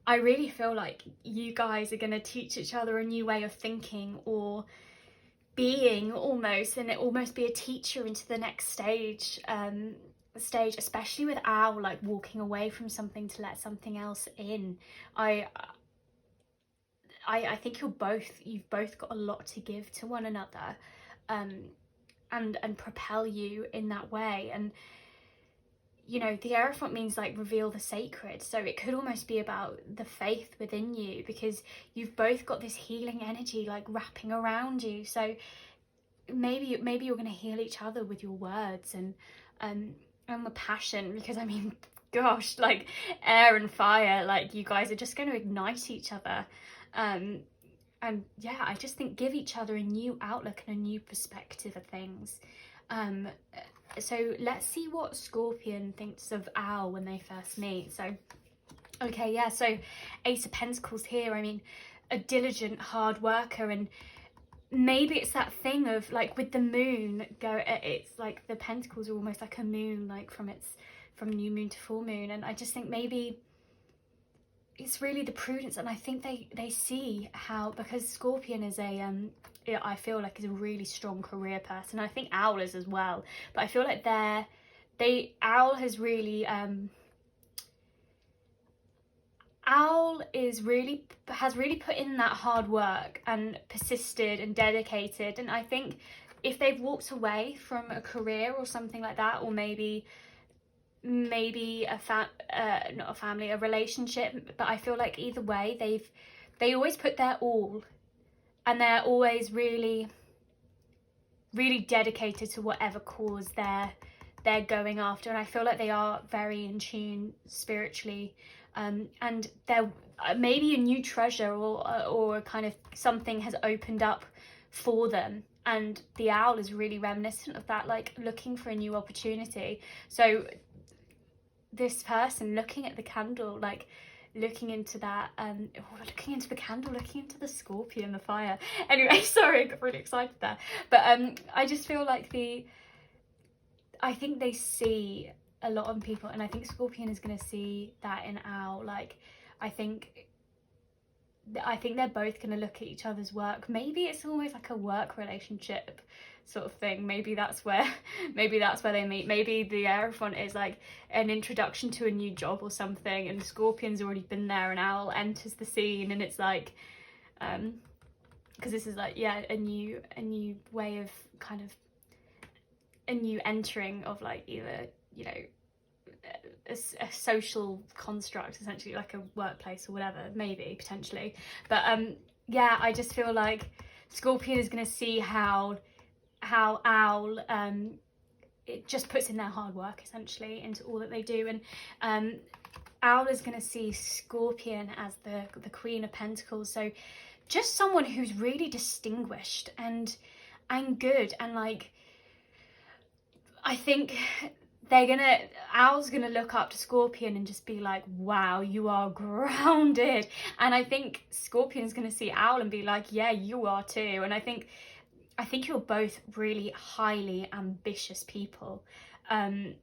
I really feel like you guys are going to teach each other a new way of thinking or being, almost, and it almost be a teacher into the next stage, especially with Owl, like walking away from something to let something else in. I think you've both got a lot to give to one another, and propel you in that way. And you know, the Hierophant means like reveal the sacred, so it could almost be about the faith within you, because you've both got this healing energy like wrapping around you. So maybe you're going to heal each other with your words and the passion, because I mean, gosh, like air and fire, like you guys are just going to ignite each other. And yeah, I just think give each other a new outlook and a new perspective of things. So let's see what Scorpion thinks of Owl when they first meet. So, okay, yeah, so Ace of Pentacles here. I mean, a diligent hard worker, and maybe it's that thing of like with the moon it's like the pentacles are almost like a moon, like from new moon to full moon. And I just think maybe it's really the prudence, and I think they see how, because Scorpion is I feel like is a really strong career person. I think Owl is as well, but I feel like Owl has really has really put in that hard work and persisted and dedicated. And I think if they've walked away from a career or something like that, or maybe a relationship, but I feel like either way they always put their all, and they're always really dedicated to whatever cause they're going after. And I feel like they are very in tune spiritually, and they're maybe a new treasure or kind of something has opened up for them. And the Owl is really reminiscent of that, like looking for a new opportunity. So this person looking at the candle, like looking into that, looking into the candle, looking into the Scorpion, the fire. Anyway, sorry, I got really excited there. But I just feel like I think they see a lot of people, and I think Scorpion is going to see that in Owl. Like, I think they're both going to look at each other's work. Maybe it's almost like a work relationship sort of thing. Maybe that's where they meet. Maybe the Hierophant is like an introduction to a new job or something, and Scorpion's already been there, and Owl enters the scene, and it's like because this is like, yeah, a new way of kind of a new entering of like either, you know, a social construct, essentially, like a workplace or whatever, maybe potentially. But yeah, I just feel like Scorpion is going to see how Owl it just puts in their hard work essentially into all that they do. And Owl is going to see Scorpion as the Queen of Pentacles, so just someone who's really distinguished and good, and like I think Owl's gonna look up to Scorpion and just be like, wow, you are grounded. And I think Scorpion's gonna see Owl and be like, yeah, you are too. And I think you're both really highly ambitious people. And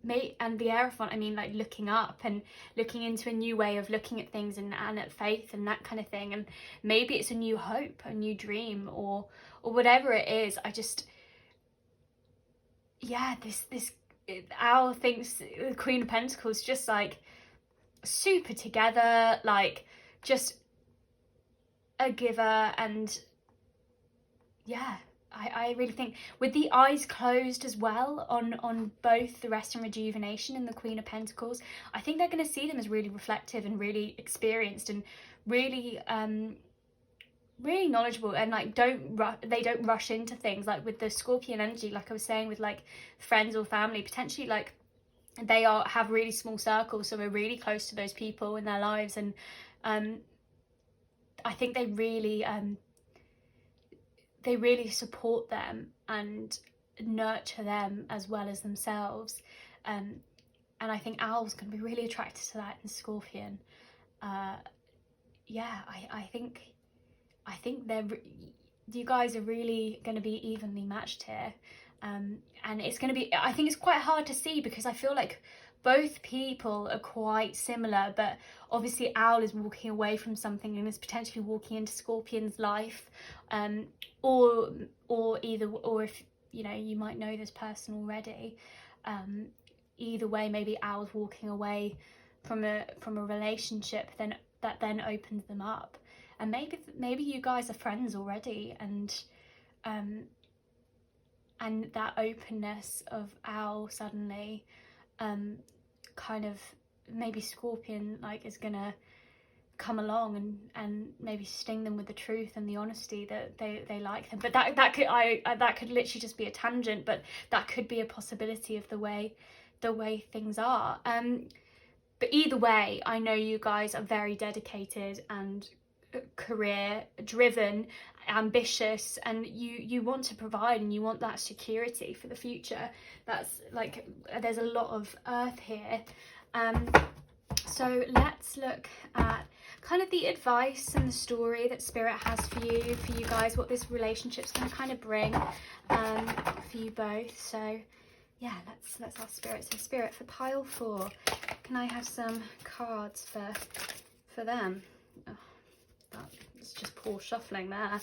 the Hierophant, I mean, like looking up and looking into a new way of looking at things and at faith and that kind of thing. And maybe it's a new hope, a new dream, or whatever it is. yeah, this Owl thinks the Queen of Pentacles just like super together, like just a giver. And yeah, I really think with the eyes closed as well on both the Rest and Rejuvenation and the Queen of Pentacles, I think they're going to see them as really reflective and really experienced and really really knowledgeable, and like they don't rush into things. Like with the Scorpion energy, like I was saying, with like friends or family, potentially like they have really small circles, so we're really close to those people in their lives. And I think they really support them and nurture them as well as themselves. And I think Owl's going to be really attracted to that in Scorpion. Yeah, I think you guys are really going to be evenly matched here. And it's going to be, I think it's quite hard to see because I feel like both people are quite similar, but obviously Owl is walking away from something and is potentially walking into Scorpion's life, or if you know, you might know this person already. Either way, maybe Owl's walking away from a relationship that then opens them up, and maybe you guys are friends already, and that openness of Owl suddenly kind of, maybe Scorpion like is gonna come along and maybe sting them with the truth and the honesty that they like them. But that could literally just be a tangent, but that could be a possibility of the way things are. But either way, I know you guys are very dedicated and career driven, ambitious, and you want to provide and you want that security for the future. That's like, there's a lot of earth here. So let's look at kind of the advice and the story that Spirit has for you guys, what this relationship's going to kind of bring for you both. So yeah, let's ask Spirit. So Spirit, for pile 4, can I have some cards for them? Oh, it's just poor shuffling there.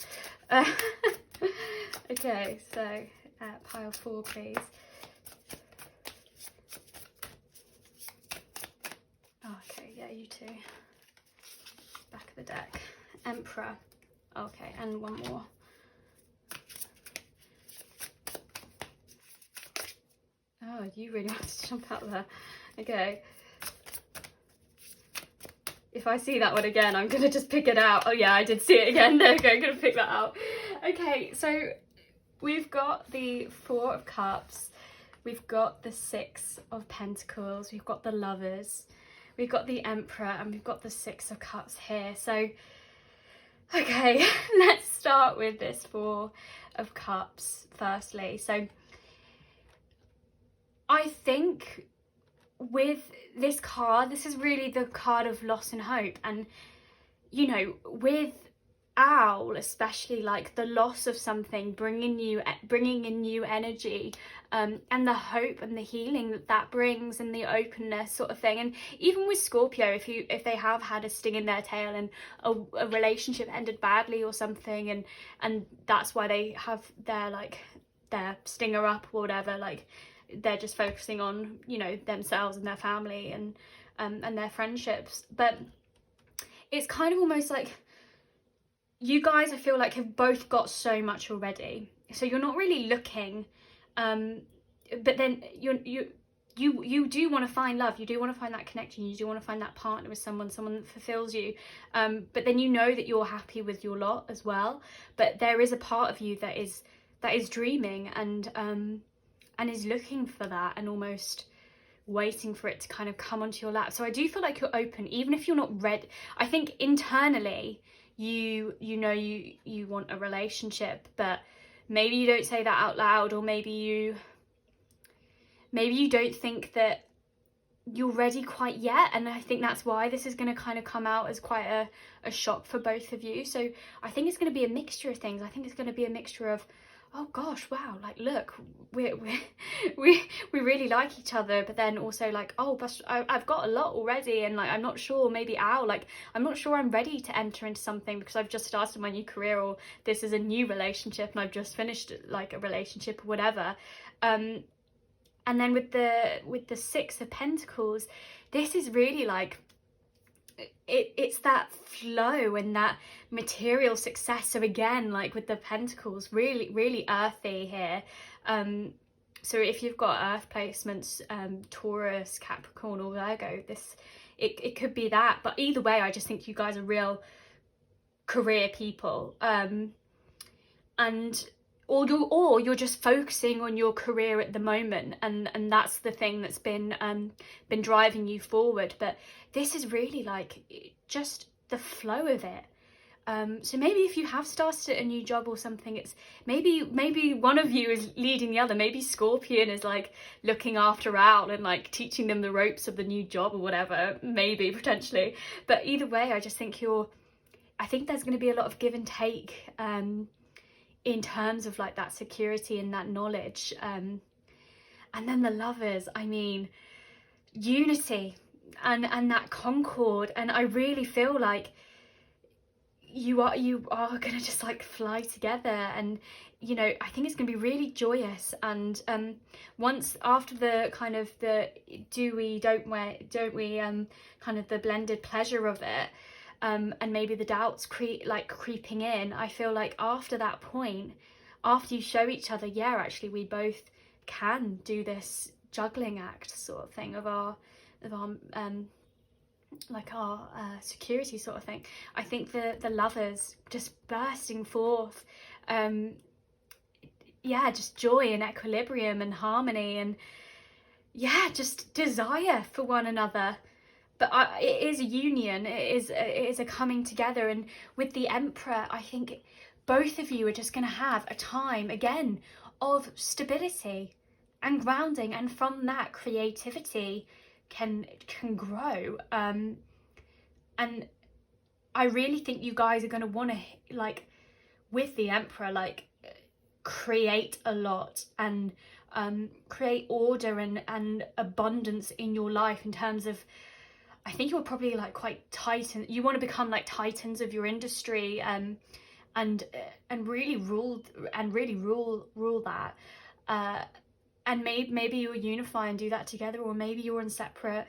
Okay, so pile 4, please. Oh, okay, yeah, you too. Back of the deck. Emperor. Okay, and one more. Oh, you really want to jump out there. Okay. If I see that one again, I'm going to just pick it out. Oh yeah, I did see it again. There we go, I'm going to pick that out. Okay, so we've got the 4 of Cups. We've got the 6 of Pentacles. We've got the Lovers. We've got the Emperor, and we've got the 6 of Cups here. So, okay, let's start with this 4 of Cups firstly. So I think with this card, this is really the card of loss and hope. And, you know, with Owl especially, like the loss of something bringing in new energy, and the hope and the healing that brings, and the openness sort of thing. And even with Scorpio, if they have had a sting in their tail and a relationship ended badly or something, and that's why they have their stinger up or whatever, like they're just focusing on, you know, themselves and their family and their friendships. But it's kind of almost like you guys, I feel like, have both got so much already, so you're not really looking, but then you do want to find love, you do want to find that connection, you do want to find that partner with someone that fulfills you, but then you know that you're happy with your lot as well. But there is a part of you that is dreaming and is looking for that and almost waiting for it to kind of come onto your lap. So I do feel like you're open, even if you're not ready. I think internally you know you want a relationship, but maybe you don't say that out loud, or maybe you don't think that you're ready quite yet. And I think that's why this is going to kind of come out as quite a shock for both of you. So I think it's going to be a mixture of things. I think it's going to be a mixture of, oh gosh, wow, like look, we really like each other, but then also like, oh, but I've got a lot already, and like I'm not sure, maybe Owl, like I'm not sure I'm ready to enter into something because I've just started my new career, or this is a new relationship and I've just finished like a relationship or whatever. And then with the Six of Pentacles, this is really like, it's that flow and that material success. So again, like with the Pentacles, really, really earthy here. So if you've got earth placements, Taurus, Capricorn or Virgo, it could be that. But either way, I just think you guys are real career people. And or you're just focusing on your career at the moment, and that's the thing that's been driving you forward. But this is really like just the flow of it. So maybe if you have started a new job or something, it's maybe one of you is leading the other. Maybe Scorpion is like looking after Owl and like teaching them the ropes of the new job or whatever, maybe potentially. But either way, I just think I think there's going to be a lot of give and take in terms of like that security and that knowledge. And then the Lovers, I mean, unity and that concord. And I really feel like you are gonna just like fly together, and you know, I think it's gonna be really joyous. And once after the kind of the do we don't we kind of the blended pleasure of it, and maybe the doubts creeping in, I feel like after that point, after you show each other, yeah, actually we both can do this juggling act sort of thing of our like our security sort of thing. I think the Lovers just bursting forth, yeah, just joy and equilibrium and harmony, and yeah, just desire for one another. But it is a union, it is a coming together. And with the Emperor, I think both of you are just going to have a time again of stability and grounding, and from that creativity can grow. And I really think you guys are going to want to, like with the Emperor, like create a lot and create order and abundance in your life, in terms of, I think you're probably like quite titan. You want to become like titans of your industry, and really rule that. And maybe you'll unify and do that together, or maybe you're on separate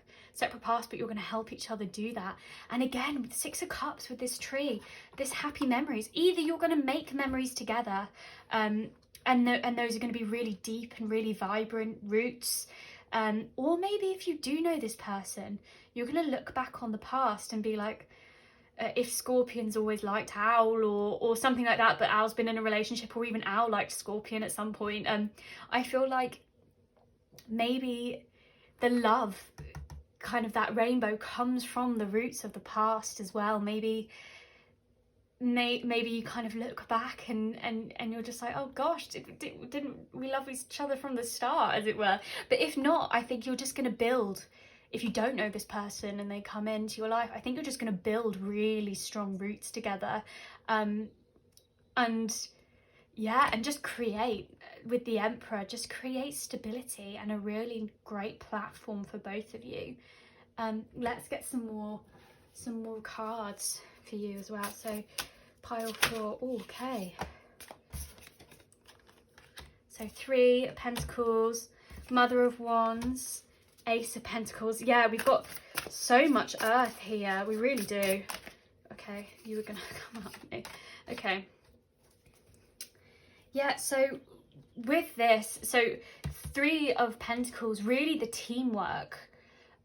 paths, but you're going to help each other do that. And again, with the Six of Cups, with this tree, this happy memories. Either you're going to make memories together, and those are going to be really deep and really vibrant roots. Or maybe if you do know this person, you're going to look back on the past and be like, if Scorpion's always liked Owl or something like that, but Owl's been in a relationship, or even Owl liked Scorpion at some point, I feel like maybe the love, kind of that rainbow, comes from the roots of the past as well. Maybe you kind of look back and you're just like, oh gosh, didn't we love each other from the start, as it were? But if not, I think you're just going to build. If you don't know this person and they come into your life, I think you're just going to build really strong roots together, and yeah, and just create, with the Emperor, just create stability and a really great platform for both of you. Let's get some more cards for you as well. So pile 4. Okay, so 3 of Pentacles, Mother of Wands, Ace of Pentacles. Yeah, we've got so much earth here, we really do. Okay, you were gonna come up. Okay, yeah, so with this, so 3 of Pentacles, really the teamwork,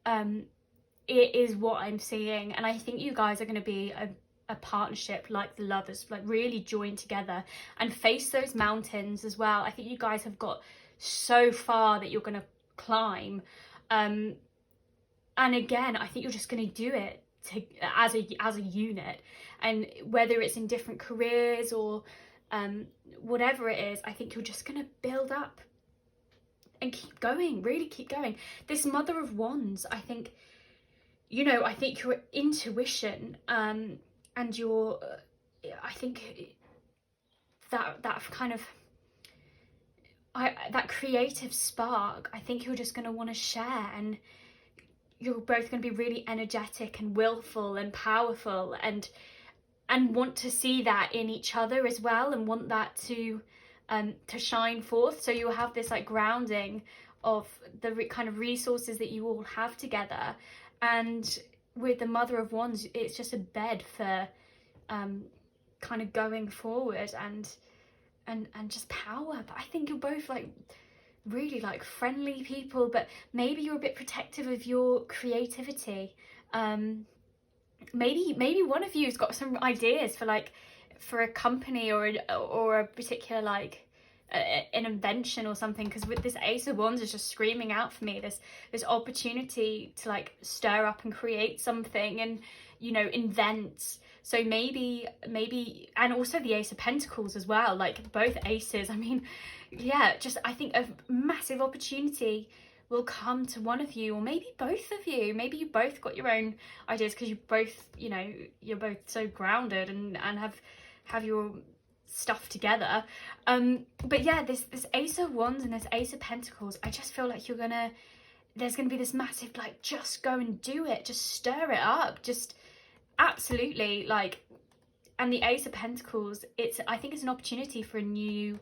it is what I'm seeing. And I think you guys are going to be a partnership like the Lovers, like really join together and face those mountains as well. I think you guys have got so far that you're going to climb, and again, I think you're just going to do it as a unit. And whether it's in different careers or whatever it is, I think you're just going to build up and keep going, really keep going. This Mother of Wands, I think, you know, I think your intuition and your, I think that kind of, that creative spark, I think you're just going to want to share, and you're both going to be really energetic and willful and powerful, and want to see that in each other as well, and want that to shine forth. So you'll have this like grounding the kind of resources that you all have together. And with the Mother of Wands, it's just a bed for kind of going forward and just power. But I think you're both like really like friendly people, but maybe you're a bit protective of your creativity. Maybe one of you's got some ideas for a company or a particular like an invention or something, because with this Ace of Wands is just screaming out for me this opportunity to like stir up and create something and, you know, invent. So maybe, and also the Ace of Pentacles as well, like both aces. I mean, yeah, just I think a massive opportunity will come to one of you, or maybe both of you. Maybe you both got your own ideas because you both, you know, you're both so grounded and have your stuff together. But yeah, this Ace of Wands and this Ace of Pentacles, I just feel like there's gonna be this massive like, just go and do it, just stir it up, just absolutely like. And the Ace of Pentacles, I think it's an opportunity for a new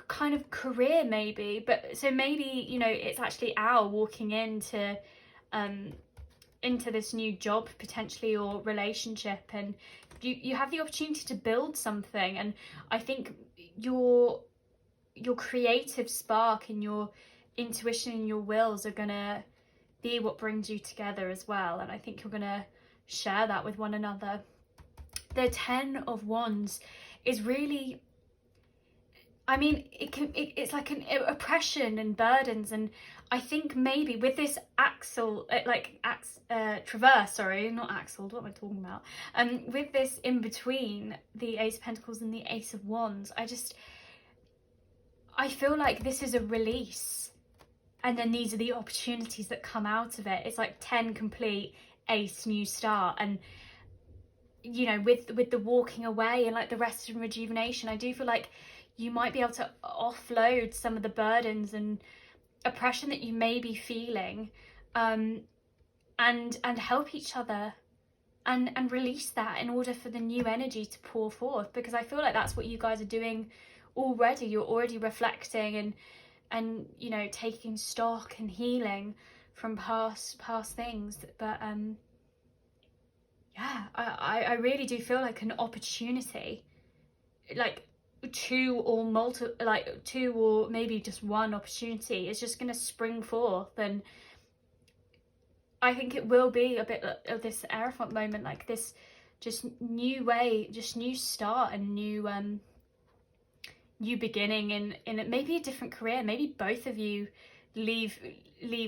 kind of career maybe. But so maybe, you know, it's actually Al walking into this new job potentially, or relationship, and you have the opportunity to build something. And I think your creative spark and your intuition and your wills are gonna be what brings you together as well. And I think you're gonna share that with one another. The Ten of Wands is really, I mean, it's like an oppression and burdens. And I think maybe with this traverse, sorry, not axle, what am I talking about? With this in between the Ace of Pentacles and the Ace of Wands, I feel like this is a release. And then these are the opportunities that come out of it. It's like 10 complete, Ace, new start. And, you know, with the walking away and like the rest and rejuvenation, I do feel like you might be able to offload some of the burdens and oppression that you may be feeling, and help each other and release that in order for the new energy to pour forth. Because I feel like that's what you guys are doing already. You're already reflecting and you know, taking stock and healing from past things. But yeah, I really do feel like an opportunity, like two or maybe just one opportunity is just going to spring forth. And I think it will be a bit of this Hierophant moment, like this just new way, just new start and new beginning in maybe a different career. Maybe both of you leave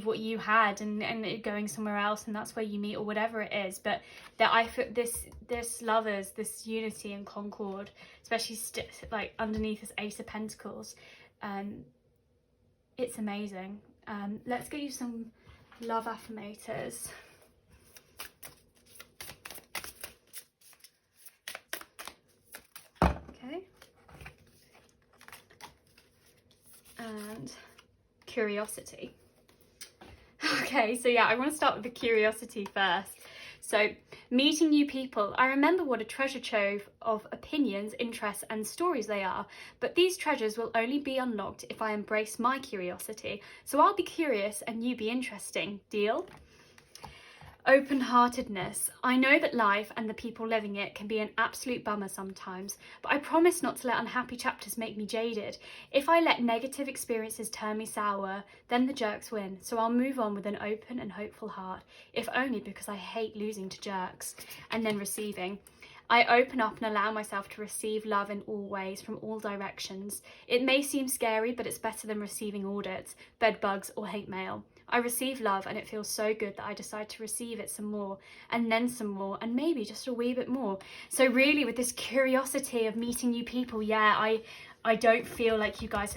what you had and going somewhere else, and that's where you meet, or whatever it is. But that I feel this lovers, this unity and concord, especially like underneath this Ace of Pentacles, it's amazing. Let's get you some love affirmators. Okay. And curiosity. Okay, so yeah, I want to start with the curiosity first. So, meeting new people. I remember what a treasure trove of opinions, interests and stories they are, but these treasures will only be unlocked if I embrace my curiosity. So I'll be curious and you be interesting. Deal? Open-heartedness. I know that life and the people living it can be an absolute bummer sometimes, but I promise not to let unhappy chapters make me jaded. If I let negative experiences turn me sour, then the jerks win, so I'll move on with an open and hopeful heart, if only because I hate losing to jerks. And then receiving. I open up and allow myself to receive love in all ways, from all directions. It may seem scary, but it's better than receiving audits, bed bugs or hate mail. I receive love and it feels so good that I decide to receive it some more, and then some more, and maybe just a wee bit more. So really, with this curiosity of meeting new people, yeah, I don't feel like you guys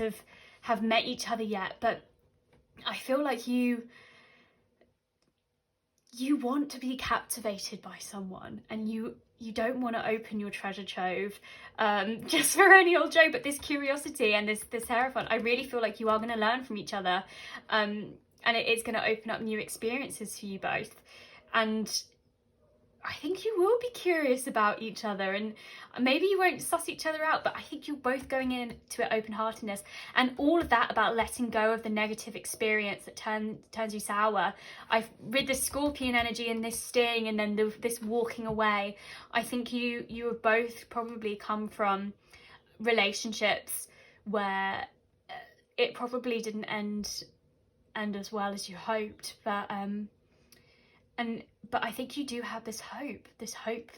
have met each other yet, but I feel like you want to be captivated by someone, and you don't want to open your treasure trove just for any old joke. But this curiosity and this Hierophant, I really feel like you are going to learn from each other, and it is going to open up new experiences for you both. And I think you will be curious about each other, and maybe you won't suss each other out, but I think you're both going into it open-heartedness, and all of that about letting go of the negative experience that turns you sour. With the Scorpion energy and this sting, and then this walking away, I think you have both probably come from relationships where it probably didn't end as well as you hoped, but I think you do have this hope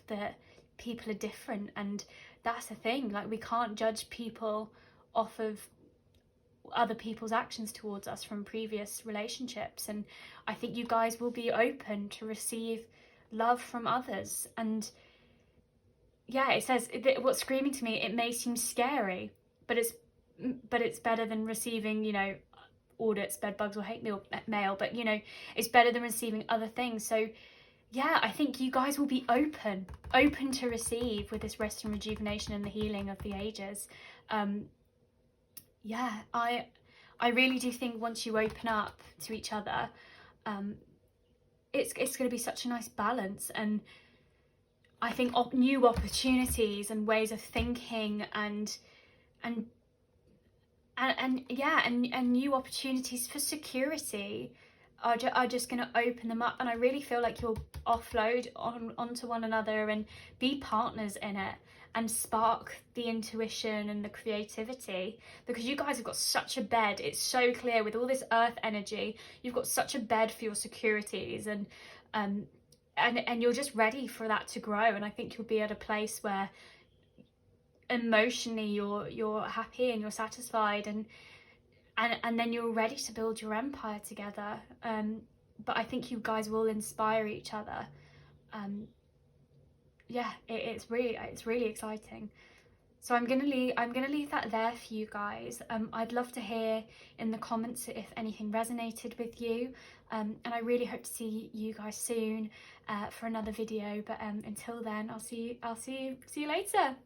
that people are different, and that's the thing. Like, we can't judge people off of other people's actions towards us from previous relationships, and I think you guys will be open to receive love from others. And yeah, it says, what's screaming to me, it may seem scary, but it's better than receiving, you know, audits, bed bugs, or hate mail, but you know, it's better than receiving other things. So yeah, I think you guys will be open to receive with this rest and rejuvenation and the healing of the ages. Yeah, I really do think once you open up to each other, it's going to be such a nice balance, and I think new opportunities and ways of thinking and new opportunities for security are just going to open them up, and I really feel like you'll offload onto one another and be partners in it and spark the intuition and the creativity, because you guys have got such a bed. It's so clear with all this earth energy, you've got such a bed for your securities, and you're just ready for that to grow. And I think you'll be at a place where emotionally you're happy and you're satisfied, and then you're ready to build your empire together. But I think you guys will inspire each other. Yeah, it's really exciting. So I'm gonna leave that there for you guys. I'd love to hear in the comments if anything resonated with you, and I really hope to see you guys soon for another video. But until then, I'll see you later.